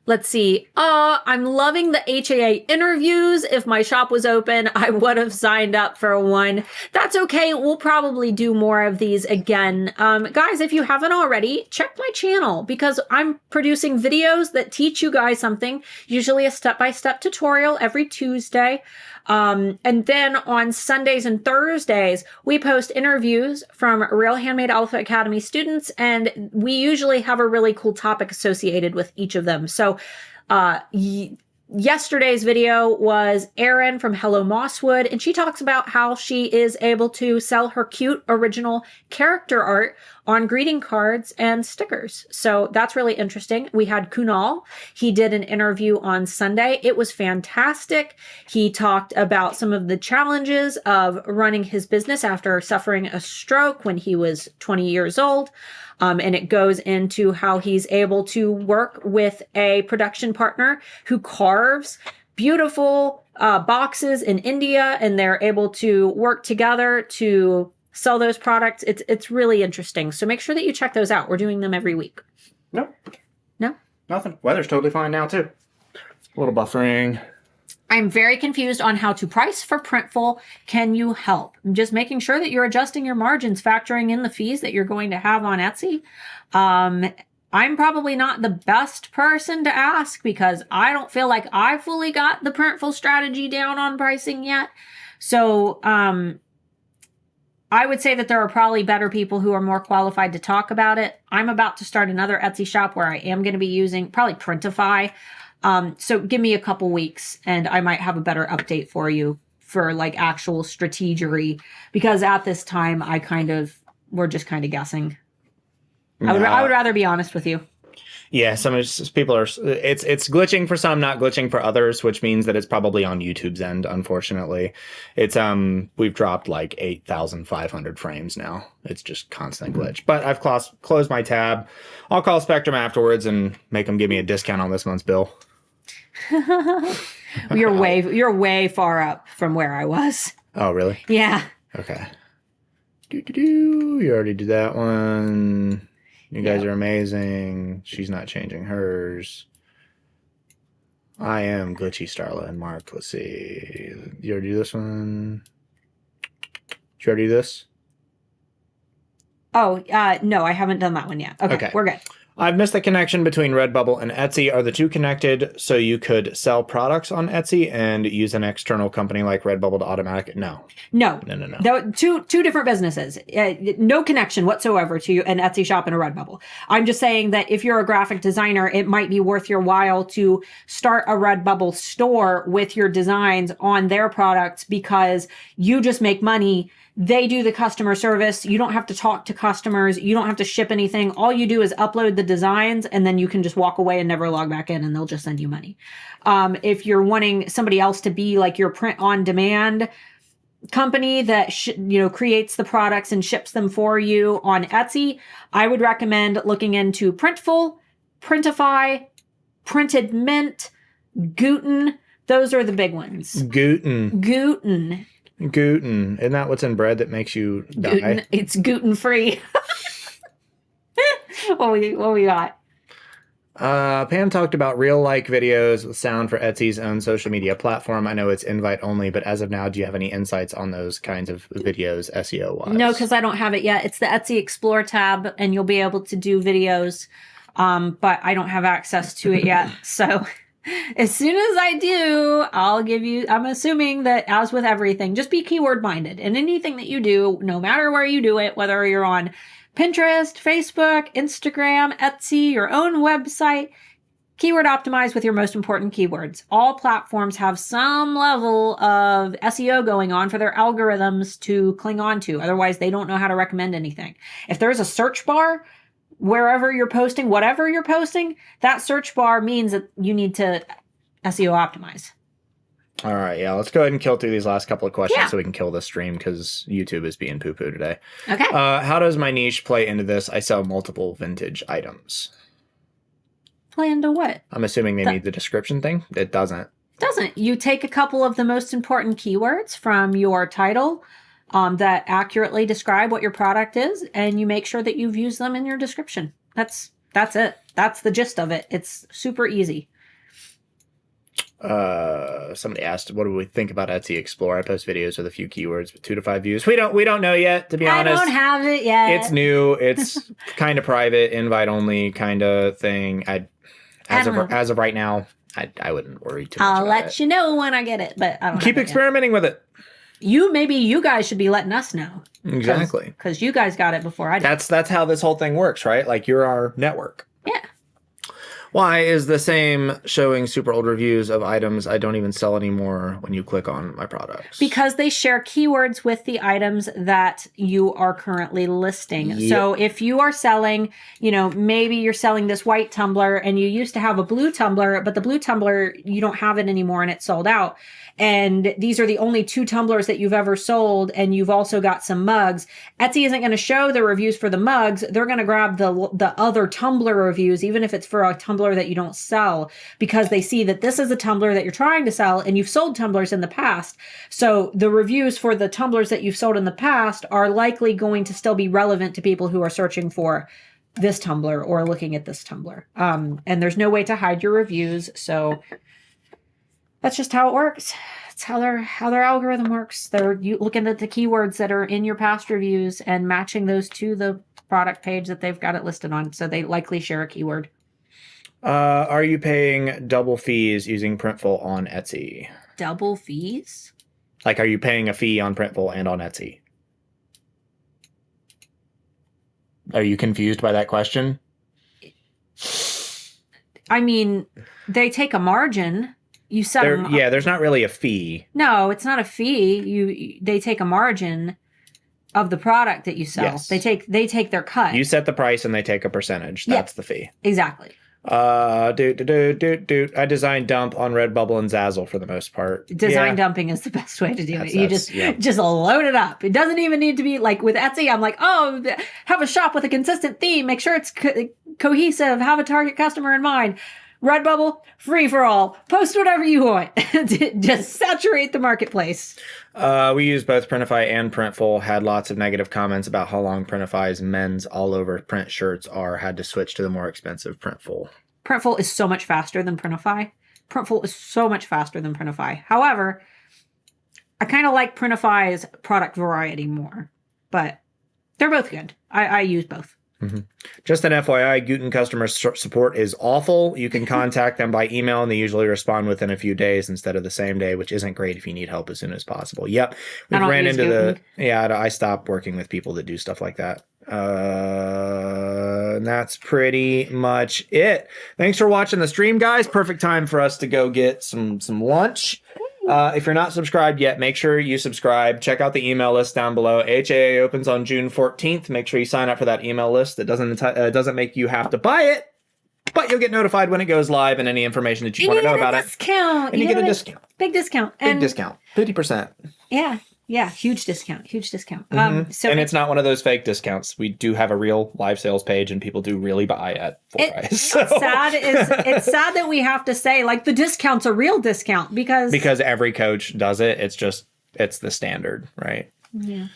Let's see. I'm loving the HAA interviews. If my shop was open, I would have signed up for one. That's okay. We'll probably do more of these again. Guys, if you haven't already, check my channel because I'm producing videos that teach you guys something, usually a step-by-step tutorial every Tuesday. And then on Sundays and Thursdays, we post interviews from Real Handmade Alpha Academy students, and we usually have a really cool topic associated with each of them. So yesterday's video was Erin from Hello Mosswood, and she talks about how she is able to sell her cute original character art on greeting cards and stickers. So that's really interesting. We had Kunal. He did an interview on Sunday. It was fantastic. He talked about some of the challenges of running his business after suffering a stroke when he was 20 years old. And it goes into how he's able to work with a production partner who carves beautiful boxes in India, and they're able to work together to sell those products. It's really interesting. So make sure that you check those out. We're doing them every week. Nope. No? Nothing. Weather's totally fine now, too. A little buffering. I'm very confused on how to price for Printful. Can you help? I'm just making sure that you're adjusting your margins, factoring in the fees that you're going to have on Etsy. I'm probably not the best person to ask because I don't feel like I fully got the Printful strategy down on pricing yet. So I would say that there are probably better people who are more qualified to talk about it. I'm about to start another Etsy shop where I am going to be using probably Printify. So give me a couple weeks and I might have a better update for you for like actual strategery, because at this time we're just kind of guessing. I would rather be honest with you. Yeah, some people are. It's glitching for some, not glitching for others, which means that it's probably on YouTube's end. Unfortunately, it's we've dropped like 8,500 frames now. It's just constant glitch. But I've closed my tab. I'll call Spectrum afterwards and make them give me a discount on this month's bill. You're way far up from where I was. Oh, really? Yeah. Okay. You already did that one. You guys are amazing. She's not changing hers. I am glitchy Starla and Mark. Let's see. You already do this one? Did you already do this? Oh, no, I haven't done that one yet. Okay. We're good. I've missed the connection between Redbubble and Etsy. Are the two connected so you could sell products on Etsy and use an external company like Redbubble to automatic? No. No. Two different businesses. No connection whatsoever to an Etsy shop and a Redbubble. I'm just saying that if you're a graphic designer, it might be worth your while to start a Redbubble store with your designs on their products because you just make money. They do the customer service. You don't have to talk to customers. You don't have to ship anything. All you do is upload the designs and then you can just walk away and never log back in and they'll just send you money. If you're wanting somebody else to be like your print on demand company that creates the products and ships them for you on Etsy, I would recommend looking into Printful, Printify, Printed Mint, Guten. Those are the big ones. Guten. Isn't that what's in bread that makes you die? Gluten. It's gluten free. What we got? Pam talked about real-like videos with sound for Etsy's own social media platform. I know it's invite only, but as of now, do you have any insights on those kinds of videos SEO-wise? No, because I don't have it yet. It's the Etsy Explore tab, and you'll be able to do videos, but I don't have access to it yet. So as soon as I do, I'll give you, I'm assuming that as with everything, just be keyword minded. And anything that you do, no matter where you do it, whether you're on Pinterest, Facebook, Instagram, Etsy, your own website, keyword optimize with your most important keywords. All platforms have some level of SEO going on for their algorithms to cling on to. Otherwise, they don't know how to recommend anything. If there's a search bar, wherever you're posting, whatever you're posting, that search bar means that you need to SEO optimize. All right, yeah, let's go ahead and kill through these last couple of questions so we can kill this stream because YouTube is being poo-poo today. Okay. How does my niche play into this? I sell multiple vintage items. Play into what? I'm assuming they need the description thing. It doesn't. Doesn't. You take a couple of the most important keywords from your title that accurately describe what your product is, and you make sure that you've used them in your description. That's it. That's the gist of it. It's super easy. Somebody asked, what do we think about Etsy Explore? I post videos with a few keywords with 2 to 5 views. We don't know yet, to be honest. I don't have it yet. It's new. It's kind of private, invite only kind of thing. As of right now, I wouldn't worry too much. I'll let you know when I get it, but I don't keep experimenting with it. Maybe you guys should be letting us know. Exactly. Because you guys got it before I did. That's how this whole thing works, right? Like, you're our network. Yeah. Why is the same showing super old reviews of items I don't even sell anymore when you click on my products? Because they share keywords with the items that you are currently listing. Yep. So if you are selling, maybe you're selling this white tumbler and you used to have a blue tumbler, but the blue tumbler, you don't have it anymore and it's sold out. And these are the only 2 tumblers that you've ever sold, and you've also got some mugs. Etsy isn't going to show the reviews for the mugs. They're going to grab the other tumbler reviews, even if it's for a tumbler that you don't sell, because they see that this is a tumbler that you're trying to sell, and you've sold tumblers in the past. So the reviews for the tumblers that you've sold in the past are likely going to still be relevant to people who are searching for this tumbler or looking at this tumbler. And there's no way to hide your reviews, so That's just how it works. It's how their algorithm works. They're looking at the keywords that are in your past reviews and matching those to the product page that they've got it listed on. So they likely share a keyword. Are you paying double fees using Printful on Etsy? Double fees? Like, are you paying a fee on Printful and on Etsy? Are you confused by that question? I mean, they take a margin. You set them. Yeah, there's not really a fee. No, it's not a fee. They take a margin of the product that you sell. Yes. They take their cut. You set the price and they take a percentage. That's the fee. Exactly. I design dump on Redbubble and Zazzle for the most part. Design dumping is the best way to do it. You just load it up. It doesn't even need to be like with Etsy. I'm like, oh, have a shop with a consistent theme. Make sure it's cohesive. Have a target customer in mind. Redbubble, free for all. Post whatever you want. Just saturate the marketplace. We use both Printify and Printful. Had lots of negative comments about how long Printify's men's all over print shirts are. Had to switch to the more expensive Printful. Printful is so much faster than Printify. Printful is so much faster than Printify. However, I kind of like Printify's product variety more, but they're both good. I use both. Mm-hmm. Just an FYI, Guten customer support is awful. You can contact them by email, and they usually respond within a few days instead of the same day, which isn't great if you need help as soon as possible. Yep, we ran into Guten. I stopped working with people that do stuff like that. And that's pretty much it. Thanks for watching the stream, guys. Perfect time for us to go get some lunch. If you're not subscribed yet, make sure you subscribe. Check out the email list down below. HAA opens on June 14th. Make sure you sign up for that email list. It doesn't make you have to buy it, but you'll get notified when it goes live and any information that you want to know about it. And you get a discount. Big discount. Big discount. 50%. Yeah, huge discount. Mm-hmm. And it's not one of those fake discounts. We do have a real live sales page, and people do really buy at full price. So. It's sad that we have to say like the discount's a real discount because every coach does it. It's the standard, right? Yeah.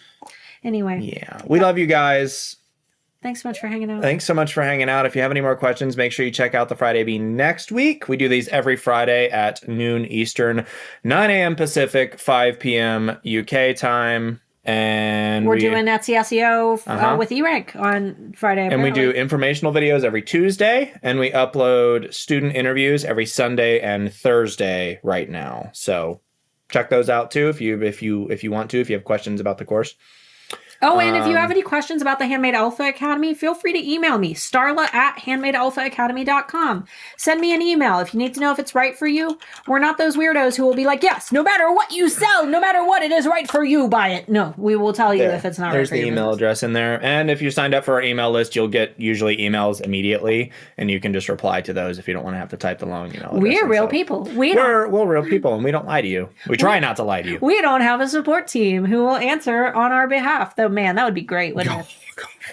Anyway. Yeah, we love you guys. Thanks so much for hanging out. Thanks so much for hanging out. If you have any more questions, make sure you check out the Friday Bee next week. We do these every Friday at noon Eastern, 9 a.m. Pacific, 5 p.m. UK time. And we're doing Etsy SEO with eRank on Friday. And we do informational videos every Tuesday, and we upload student interviews every Sunday and Thursday right now. So check those out too if you want to, if you have questions about the course. Oh, and if you have any questions about the Handmade Alpha Academy, feel free to email me, starla@handmadealphaacademy.com. Send me an email if you need to know if it's right for you. We're not those weirdos who will be like, yes, no matter what you sell, no matter what, it is right for you, buy it. No, we will tell you if it's not right for you. There's the email address in there. And if you signed up for our email list, you'll get usually emails immediately, and you can just reply to those if you don't want to have to type the long email address. We're real people. We're real people, and we don't lie to you. We try not to lie to you. We don't have a support team who will answer on our behalf, though. Man, that would be great, wouldn't it?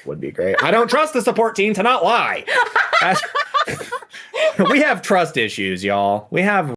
Would be great. I don't trust the support team to not lie. We have trust issues, y'all. We have